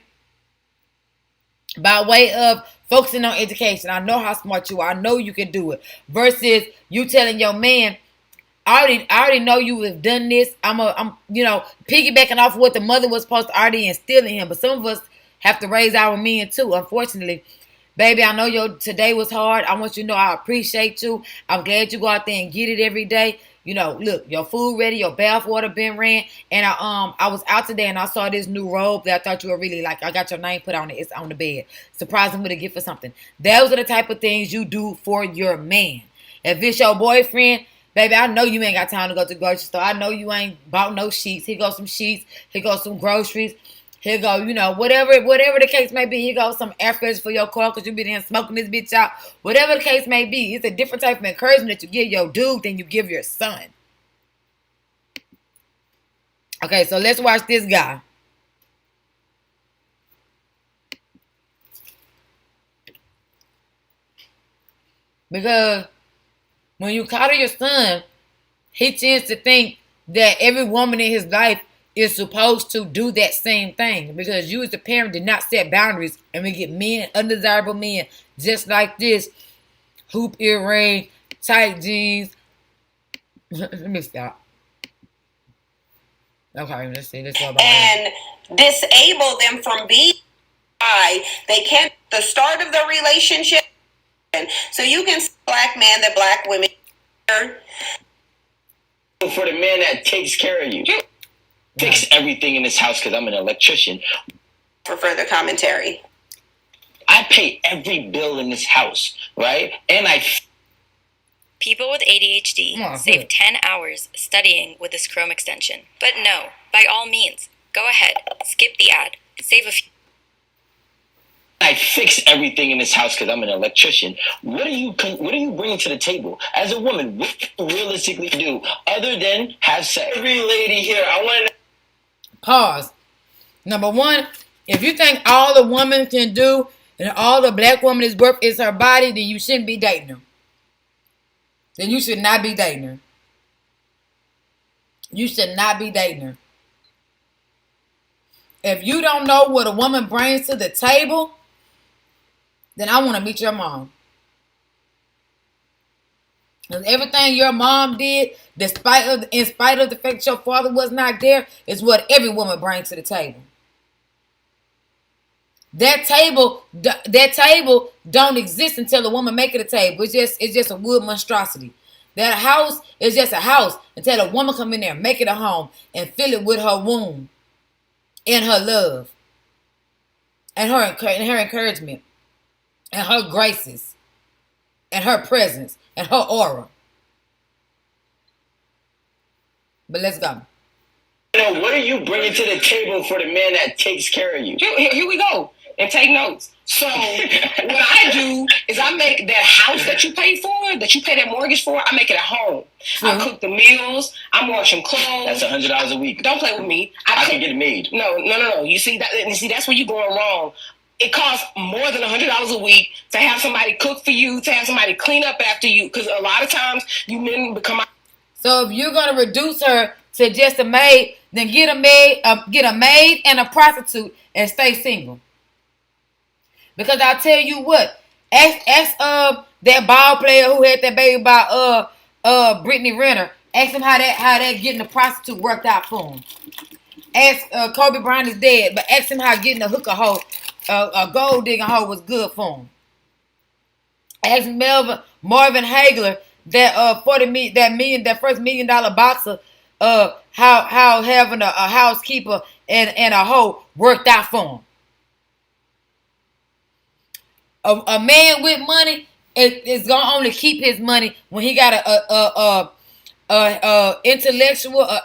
by way of focusing on education. I know how smart you are. I know you can do it. Versus you telling your man, I already know you have done this. I'm piggybacking off what the mother was supposed to already instill in him. But some of us have to raise our men too, unfortunately. Baby, I know your today was hard. I want you to know I appreciate you. I'm glad you go out there and get it every day. You know, look, your food ready, your bath water been ran. And I was out today and I saw this new robe that I thought you were really like. I got your name put on it. It's on the bed. Surprise him with a gift or something. Those are the type of things you do for your man. If it's your boyfriend, baby, I know you ain't got time to go to the grocery store. I know you ain't bought no sheets. Here goes some sheets. Here goes some groceries. Here go, whatever the case may be. Here goes some air fresheners for your car because you been in smoking this bitch out. Whatever the case may be, it's a different type of encouragement that you give your dude than you give your son. Okay, so let's watch this guy. Because when you coddle your son, he tends to think that every woman in his life is supposed to do that same thing, because you as the parent did not set boundaries, and we get men, undesirable men, just like this, hoop earring, tight jeans. Let me stop. Okay, let's see. Let's go about and disable them from being why they can't the start of the relationship. So you can see black man that black women for the man that takes care of you. Fix everything in this house because I'm an electrician. For further commentary. I pay every bill in this house, right? And People with ADHD save 10 hours studying with this Chrome extension. But no, by all means, go ahead, skip the ad, save a few. I fix everything in this house because I'm an electrician. What are you bringing to the table as a woman? What do you realistically do other than have sex? Every lady here, I want to pause. Number one, if you think all the woman can do and all the black woman is worth is her body, then you shouldn't be dating her. Then you should not be dating her. You should not be dating her. If you don't know what a woman brings to the table, then I want to meet your mom. Because everything your mom did, in spite of the fact your father was not there, is what every woman brings to the table. That table don't exist until a woman make it a table. It's just a wood monstrosity. That house is just a house until a woman come in there, make it a home, and fill it with her womb, and her love, and her encouragement, and her graces, and her presence, and her aura. But let's go. What are you bringing to the table for the man that takes care of you? Here we go. And take notes. So what I do is I make that house that you pay for, that you pay that mortgage for, I make it a home. I cook the meals. I'm washing clothes. That's $100 a week. Don't play with me. I can get it made. No. You see that's where you're going wrong. It costs more than $100 a week to have somebody cook for you, to have somebody clean up after you. Because a lot of times you men become. So if you're gonna reduce her to just a maid, then get a maid and a prostitute and stay single. Because I'll tell you what, ask that ball player who had that baby by Brittany Renner. Ask him how that getting a prostitute worked out for him. Ask Kobe Bryant is dead, but ask him how getting a hooker hoe, a gold digging hoe was good for him. Ask Marvin Hagler that that first $1 million boxer, how having a housekeeper and a hoe worked out for him. A man with money is gonna only keep his money when he got a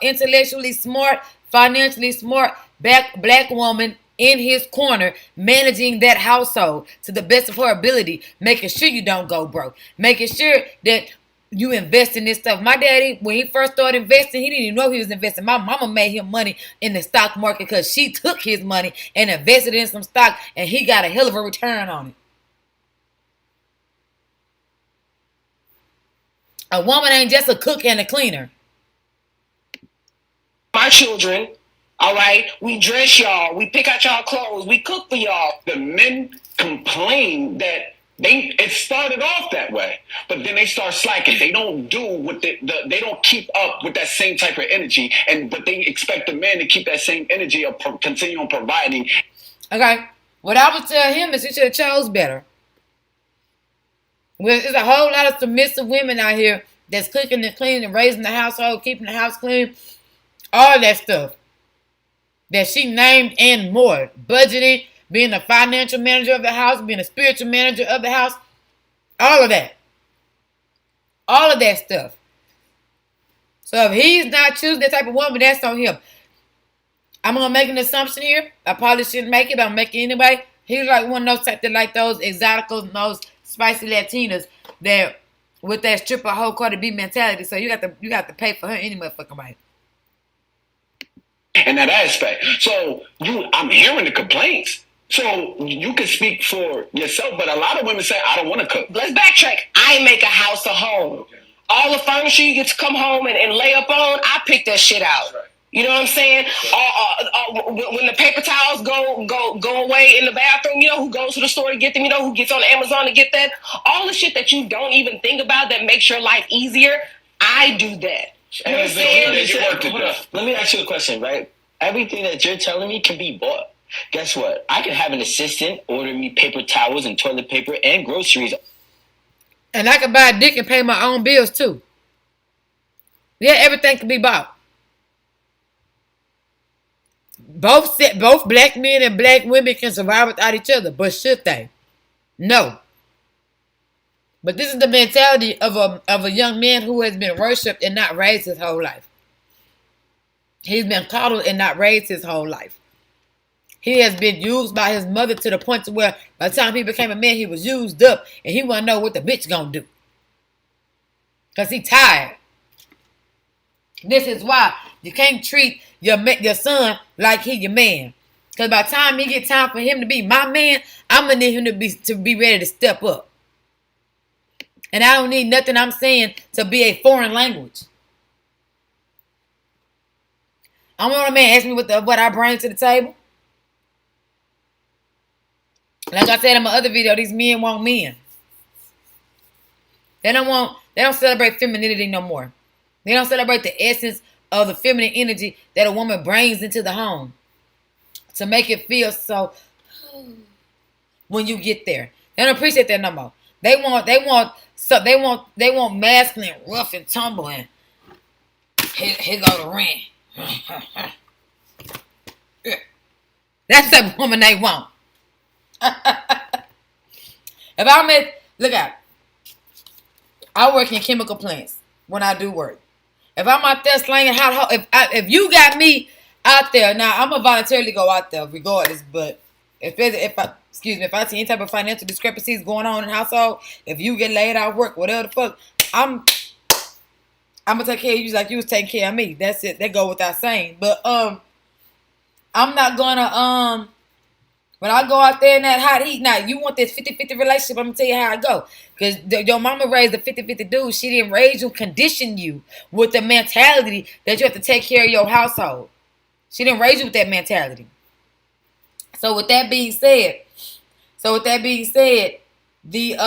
intellectually smart, financially smart black woman in his corner, managing that household to the best of her ability, making sure you don't go broke, making sure that you invest in this stuff. My daddy, when he first started investing, he didn't even know he was investing. My mama made him money in the stock market because she took his money and invested in some stock, and he got a hell of a return on it. A woman ain't just a cook and a cleaner. My children, all right, we dress y'all, we pick out y'all clothes, we cook for y'all. The men complain that it started off that way, but then they start slacking. They don't do what they don't keep up with that same type of energy, but they expect the man to keep that same energy of continue on providing. Okay, what I would tell him is he should have chose better. Well, there's a whole lot of submissive women out here that's cooking and cleaning and raising the household, keeping the house clean, all that stuff that she named and more. Budgeting, being a financial manager of the house, being a spiritual manager of the house, all of that. All of that stuff. So if he's not choosing that type of woman, that's on him. I'm going to make an assumption here. I probably shouldn't make it, but I'm making it anyway. He's like one of those type that like those exoticals and those spicy Latinas that with that stripper whole Cardi B mentality. So you got to pay for her any motherfucking way. In that aspect. So I'm hearing the complaints. So you can speak for yourself, but a lot of women say, I don't want to cook. Let's backtrack. I make a house a home. Okay. All the furniture you get to come home and lay up on, I pick that shit out. Right. You know what I'm saying? When the paper towels go away in the bathroom, you know who goes to the store to get them? You know who gets on Amazon to get that? All the shit that you don't even think about that makes your life easier. I do that. You know what I'm saying? Let me ask you a question, right? Everything that you're telling me can be bought. Guess what? I can have an assistant order me paper towels and toilet paper and groceries. And I can buy a dick and pay my own bills too. Yeah, everything can be bought. Both black men and black women can survive without each other, but should they? No. But this is the mentality of a young man who has been worshipped and not raised his whole life. He's been coddled and not raised his whole life. He has been used by his mother to the point to where by the time he became a man, he was used up and he want to know what the bitch gonna do. Because he tired. This is why you can't treat your son like he your man. Because by the time he get time for him to be my man, I'm going to need him to be ready to step up. And I don't need nothing I'm saying to be a foreign language. I want a man ask me what I bring to the table. Like I said in my other video, these men want men. They don't celebrate femininity no more. They don't celebrate the essence of the feminine energy that a woman brings into the home to make it feel so when you get there. They don't appreciate that no more. They want masculine, rough and tumble, and here go the ring. That's the type of woman they want. If I'm look out. I work in chemical plants when I do work. If I'm out there slanging hot, if you got me out there, now I'm gonna voluntarily go out there regardless. But if I see any type of financial discrepancies going on in the household, if you get laid out of work, whatever the fuck, I'm gonna take care of you like you was taking care of me. That's it. That go without saying. But I'm not gonna when I go out there in that hot heat, now you want this 50-50 relationship, I'm going to tell you how it go. Because your mama raised a 50-50 dude. She didn't raise you, condition you with the mentality that you have to take care of your household. She didn't raise you with that mentality. So with that being said, the and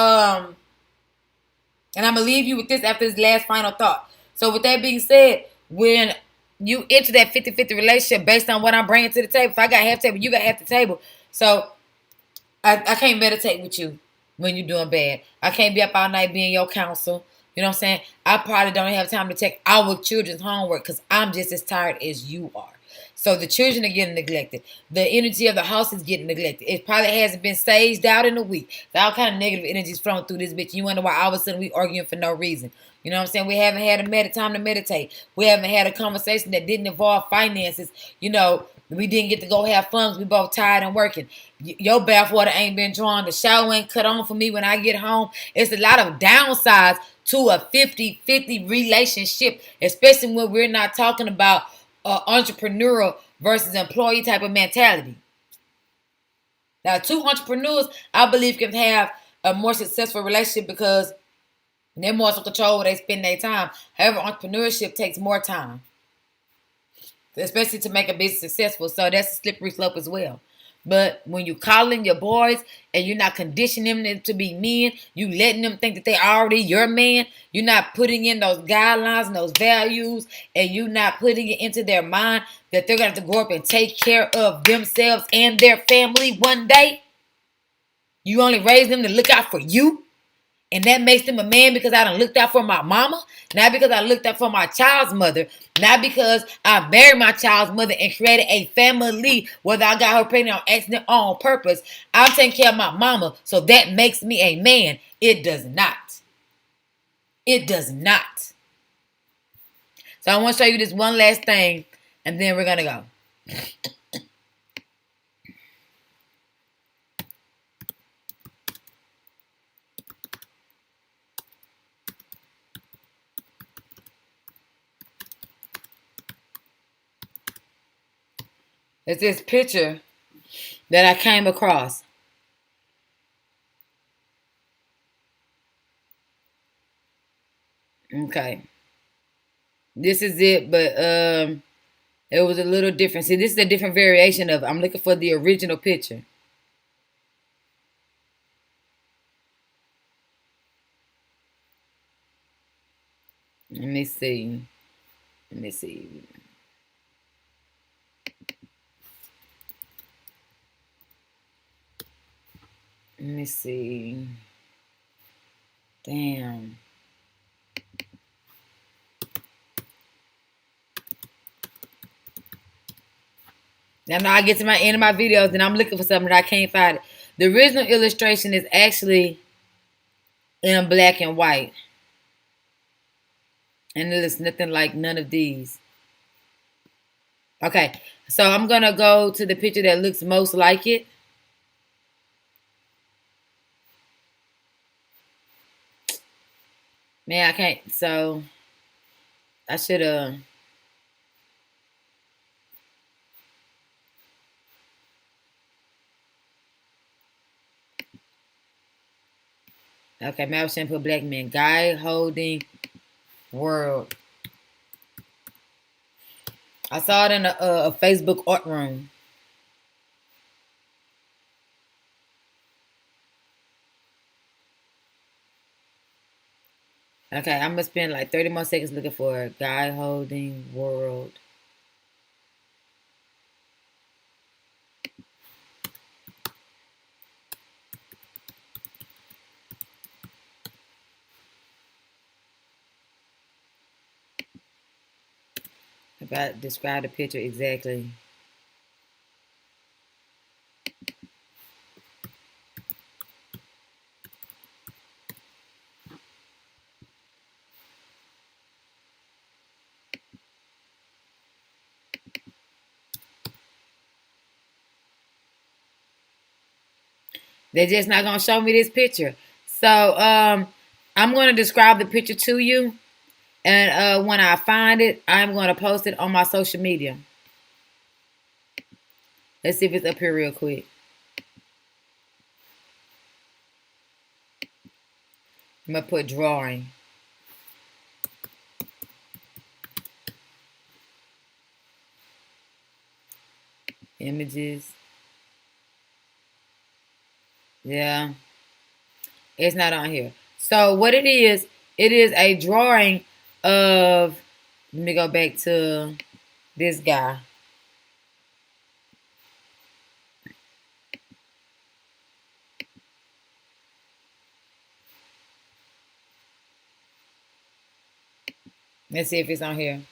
I'm going to leave you with this after this last final thought. So with that being said, when you enter that 50-50 relationship based on what I'm bringing to the table, if I got half the table, you got half the table. So I can't meditate with you when you're doing bad. I can't be up all night being your counsel. You know what I'm saying? I probably don't have time to take our children's homework because I'm just as tired as you are. So the children are getting neglected. The energy of the house is getting neglected. It probably hasn't been saged out in a week. All kind of negative energies flowing through this bitch. You wonder why all of a sudden we arguing for no reason. You know what I'm saying? We haven't had time to meditate. We haven't had a conversation that didn't involve finances. You know, we didn't get to go have fun because we both tired and working. Your bathwater ain't been drawn. The shower ain't cut on for me when I get home. It's a lot of downsides to a 50-50 relationship, especially when we're not talking about entrepreneurial versus employee type of mentality. Now, two entrepreneurs, I believe, can have a more successful relationship because they're more in control where they spend their time. However, entrepreneurship takes more time, especially to make a business successful. So that's a slippery slope as well. But when you calling your boys and you're not conditioning them to be men, you letting them think that they already your man, you're not putting in those guidelines and those values, and you're not putting it into their mind that they're going to have to grow up and take care of themselves and their family one day. You only raise them to look out for you. And that makes them a man because I done looked out for my mama, not because I looked out for my child's mother, not because I married my child's mother and created a family, whether I got her pregnant on accident or on purpose. I'm taking care of my mama, so that makes me a man. It does not. It does not. So I want to show you this one last thing, and then we're going to go. It's this picture that I came across. Okay. This is it, but It was a little different. See, this is a different variation of it. I'm looking for the original picture. Let me see. Let me see. Let me see. Damn. Now I get to my end of my videos and I'm looking for something that I can't find it. The original illustration is actually in black and white. And it looks nothing like none of these. Okay, so I'm going to go to the picture that looks most like it. Man, I can't. So I should have. Okay, maybe I shouldn't put black man. Guy holding world. I saw it in a Facebook art room. Okay, I'm going to spend like 30 more seconds looking for a guy holding world. If I describe the picture exactly. They're just not going to show me this picture. So I'm going to describe the picture to you. And when I find it, I'm going to post it on my social media. Let's see if it's up here real quick. I'm going to put drawing. Images. Yeah. It's not on here. So what it is a drawing of, let me go back to this guy. Let's see if it's on here.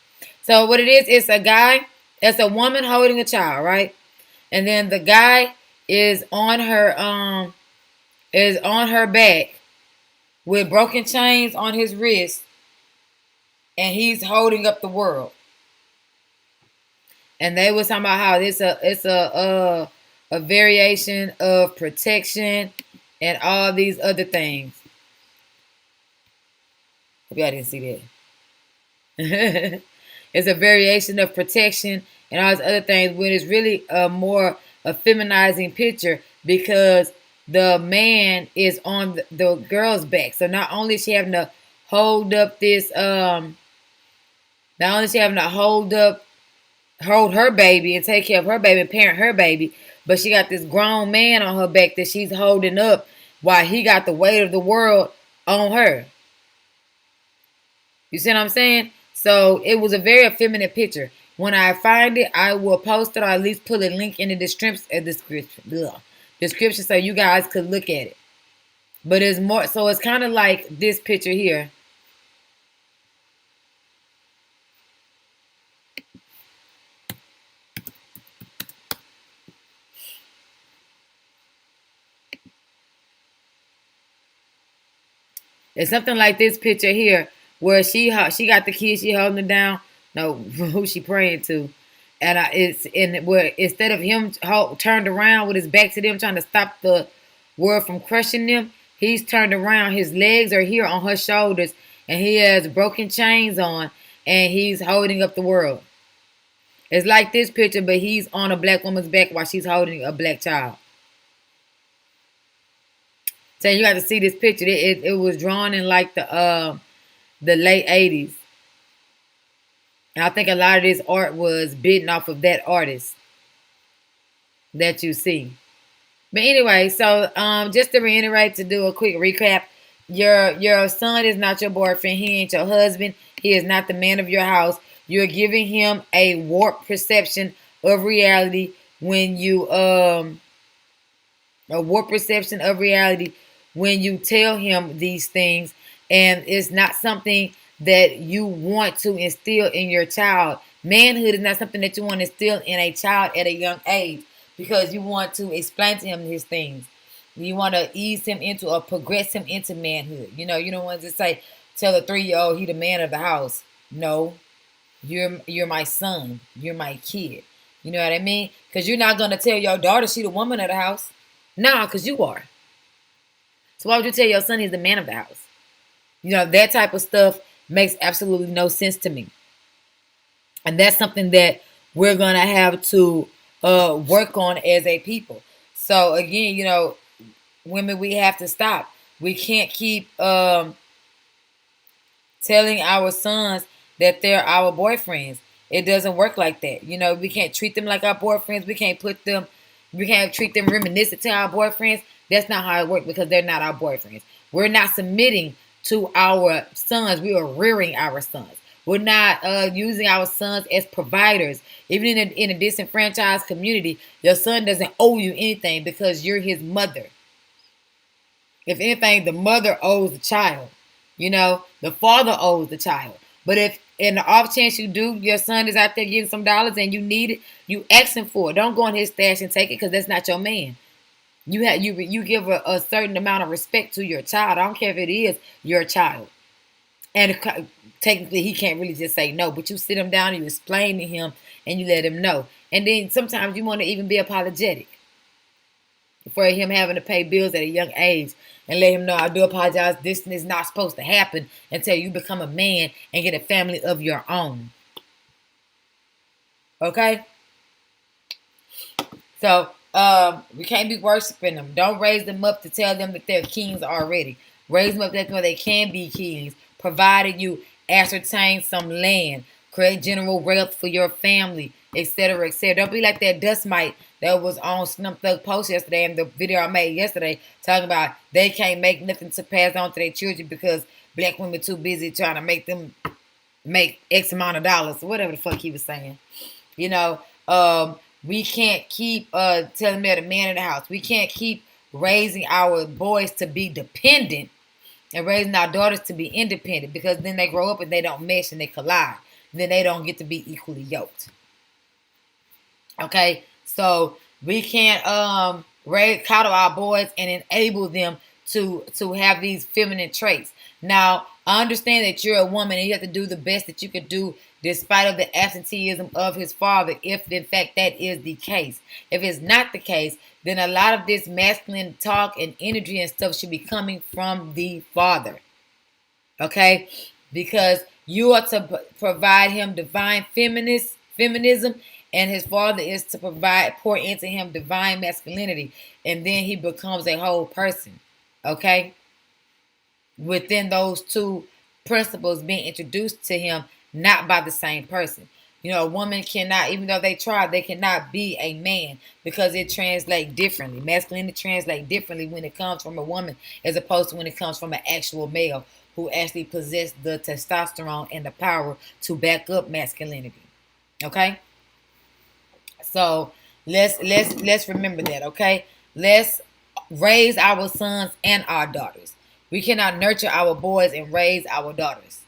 So what it is, it's a guy, it's a woman holding a child, right? And then the guy is on her back with broken chains on his wrist, and he's holding up the world. And they was talking about how it's a variation of protection and all these other things. Hope y'all didn't see that. It's a variation of protection and all these other things, when it's really a feminizing picture, because the man is on the girl's back. So not only is she having to hold up this, not only is she having to hold her baby and take care of her baby and parent her baby, but she got this grown man on her back that she's holding up while he got the weight of the world on her. You see what I'm saying? So it was a very effeminate picture. When I find it, I will post it, or at least put a link in the description so you guys could look at it. But it's more, so it's kind of like this picture here. It's something like this picture here, where she got the kid, she holding it down. No, who she praying to? And it's in where instead of him turned around with his back to them, trying to stop the world from crushing them, he's turned around. His legs are here on her shoulders, and he has broken chains on, and he's holding up the world. It's like this picture, but he's on a black woman's back while she's holding a black child. So you got to see this picture. It was drawn in like the late 80s. And I think a lot of this art was bitten off of that artist that you see. But anyway, so just to reiterate, to do a quick recap, your son is not your boyfriend. He ain't your husband. He is not the man of your house. You're giving him a warped perception of reality when you a warped perception of reality when you tell him these things, and it's not something that you want to instill in your child. Manhood is not something that you want to instill in a child at a young age, because you want to explain to him his things. You want to ease him into or progress him into manhood. You know, you don't want to say, tell a 3-year-old he the man of the house. No, you're my son. You're my kid. You know what I mean? Because you're not gonna tell your daughter she the woman of the house. Nah, because you are. So why would you tell your son he's the man of the house? You know, that type of stuff makes absolutely no sense to me. And that's something that we're going to have to work on as a people. So again, you know, women, we have to stop. We can't keep telling our sons that they're our boyfriends. It doesn't work like that. You know, we can't treat them like our boyfriends. We can't treat them reminiscent to our boyfriends. That's not how it works, because they're not our boyfriends. We're not submitting to our sons. We are rearing our sons. We're not using our sons as providers. Even in a disenfranchised community, your son doesn't owe you anything because you're his mother. If anything, the mother owes the child. You know, the father owes the child. But if in the off chance you do, your son is out there getting some dollars and you need it, you ask him for it. Don't go in his stash and take it, because that's not your man. You give a certain amount of respect to your child. I don't care if it is your child. And technically, he can't really just say no, but you sit him down and you explain to him and you let him know. And then sometimes you want to even be apologetic for him having to pay bills at a young age, and let him know, I do apologize. This is not supposed to happen until you become a man and get a family of your own. Okay? So, we can't be worshiping them. Don't raise them up to tell them that they're kings already. Raise them up that they can be kings, provided you ascertain some land, create general wealth for your family, etc., etc. Don't be like that dust mite that was on Snoop Thug post yesterday, and the video I made yesterday, talking about they can't make nothing to pass on to their children because black women too busy trying to make them make X amount of dollars, or whatever the fuck he was saying. You know, we can't keep telling they're the man of the house. We can't keep raising our boys to be dependent and raising our daughters to be independent, because then they grow up and they don't mesh and they collide. Then they don't get to be equally yoked. Okay, so we can't coddle our boys and enable them to have these feminine traits. Now, I understand that you're a woman and you have to do the best that you could do despite of the absenteeism of his father, if in fact that is the case. If it's not the case, then a lot of this masculine talk and energy and stuff should be coming from the father. Okay? Because you are to provide him divine feminism, and his father is to pour into him divine masculinity, and then he becomes a whole person. Okay? Within those two principles being introduced to him, not by the same person. You know, a woman cannot, even though they try, they cannot be a man, because it translates differently. Masculinity translates differently when it comes from a woman as opposed to when it comes from an actual male who actually possesses the testosterone and the power to back up masculinity. Okay? So let's remember that, okay? Let's raise our sons and our daughters. We cannot nurture our boys and raise our daughters.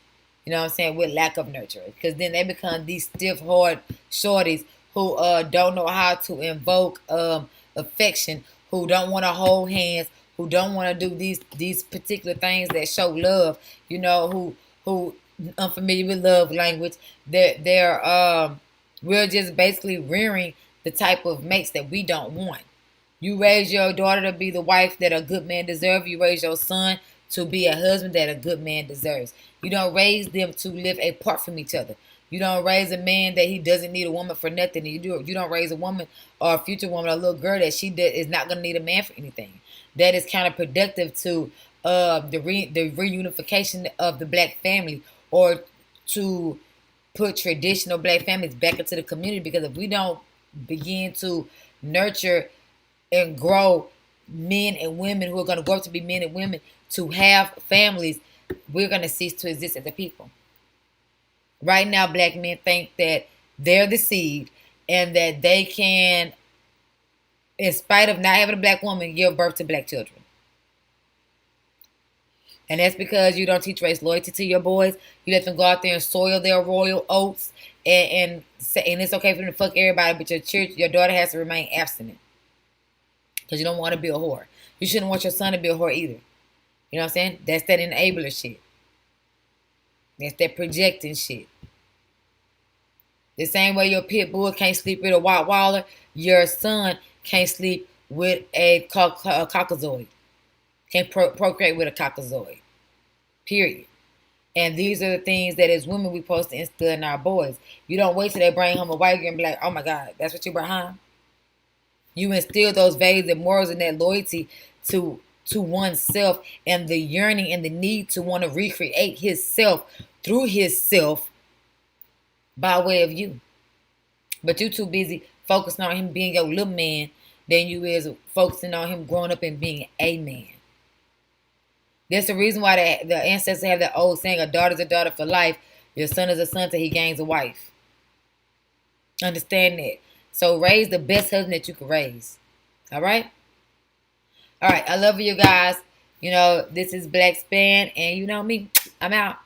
You know what I'm saying? With lack of nurture. Because then they become these stiff, hard shorties who don't know how to invoke affection, who don't want to hold hands, who don't want to do these particular things that show love, you know, who unfamiliar with love language. We're just basically rearing the type of mates that we don't want. You raise your daughter to be the wife that a good man deserves. You raise your son to be a husband that a good man deserves. You don't raise them to live apart from each other. You don't raise a man that he doesn't need a woman for nothing. You don't raise a woman or a future woman, a little girl that is not going to need a man for anything. That is counterproductive to the reunification of the black family, or to put traditional black families back into the community, because if we don't begin to nurture and grow men and women who are going to grow up to be men and women to have families, we're going to cease to exist as a people. Right now, black men think that they're the seed and that they can, in spite of not having a black woman, give birth to black children. And that's because you don't teach race loyalty to your boys. You let them go out there and soil their royal oats, and it's okay for them to fuck everybody, but your daughter has to remain abstinent because you don't want to be a whore. You shouldn't want your son to be a whore either. You know what I'm saying? That's that enabler shit. That's that projecting shit. The same way your pit bull can't sleep with a Rottweiler, your son can't sleep with a caucasoid. Can't procreate with a caucasoid. Period. And these are the things that as women we supposed to instill in our boys. You don't wait till they bring home a white girl and be like, oh my God, that's what you brought home? You instill those values and morals and that loyalty to oneself, and the yearning and the need to want to recreate his self through his self by way of you. But you too busy focusing on him being your little man than you is focusing on him growing up and being a man. That's the reason why the ancestors have that old saying, a daughter's a daughter for life. Your son is a son till he gains a wife. Understand that. So raise the best husband that you can raise. All right? All right. I love you guys. You know, this is blaquespan, and you know me. I'm out.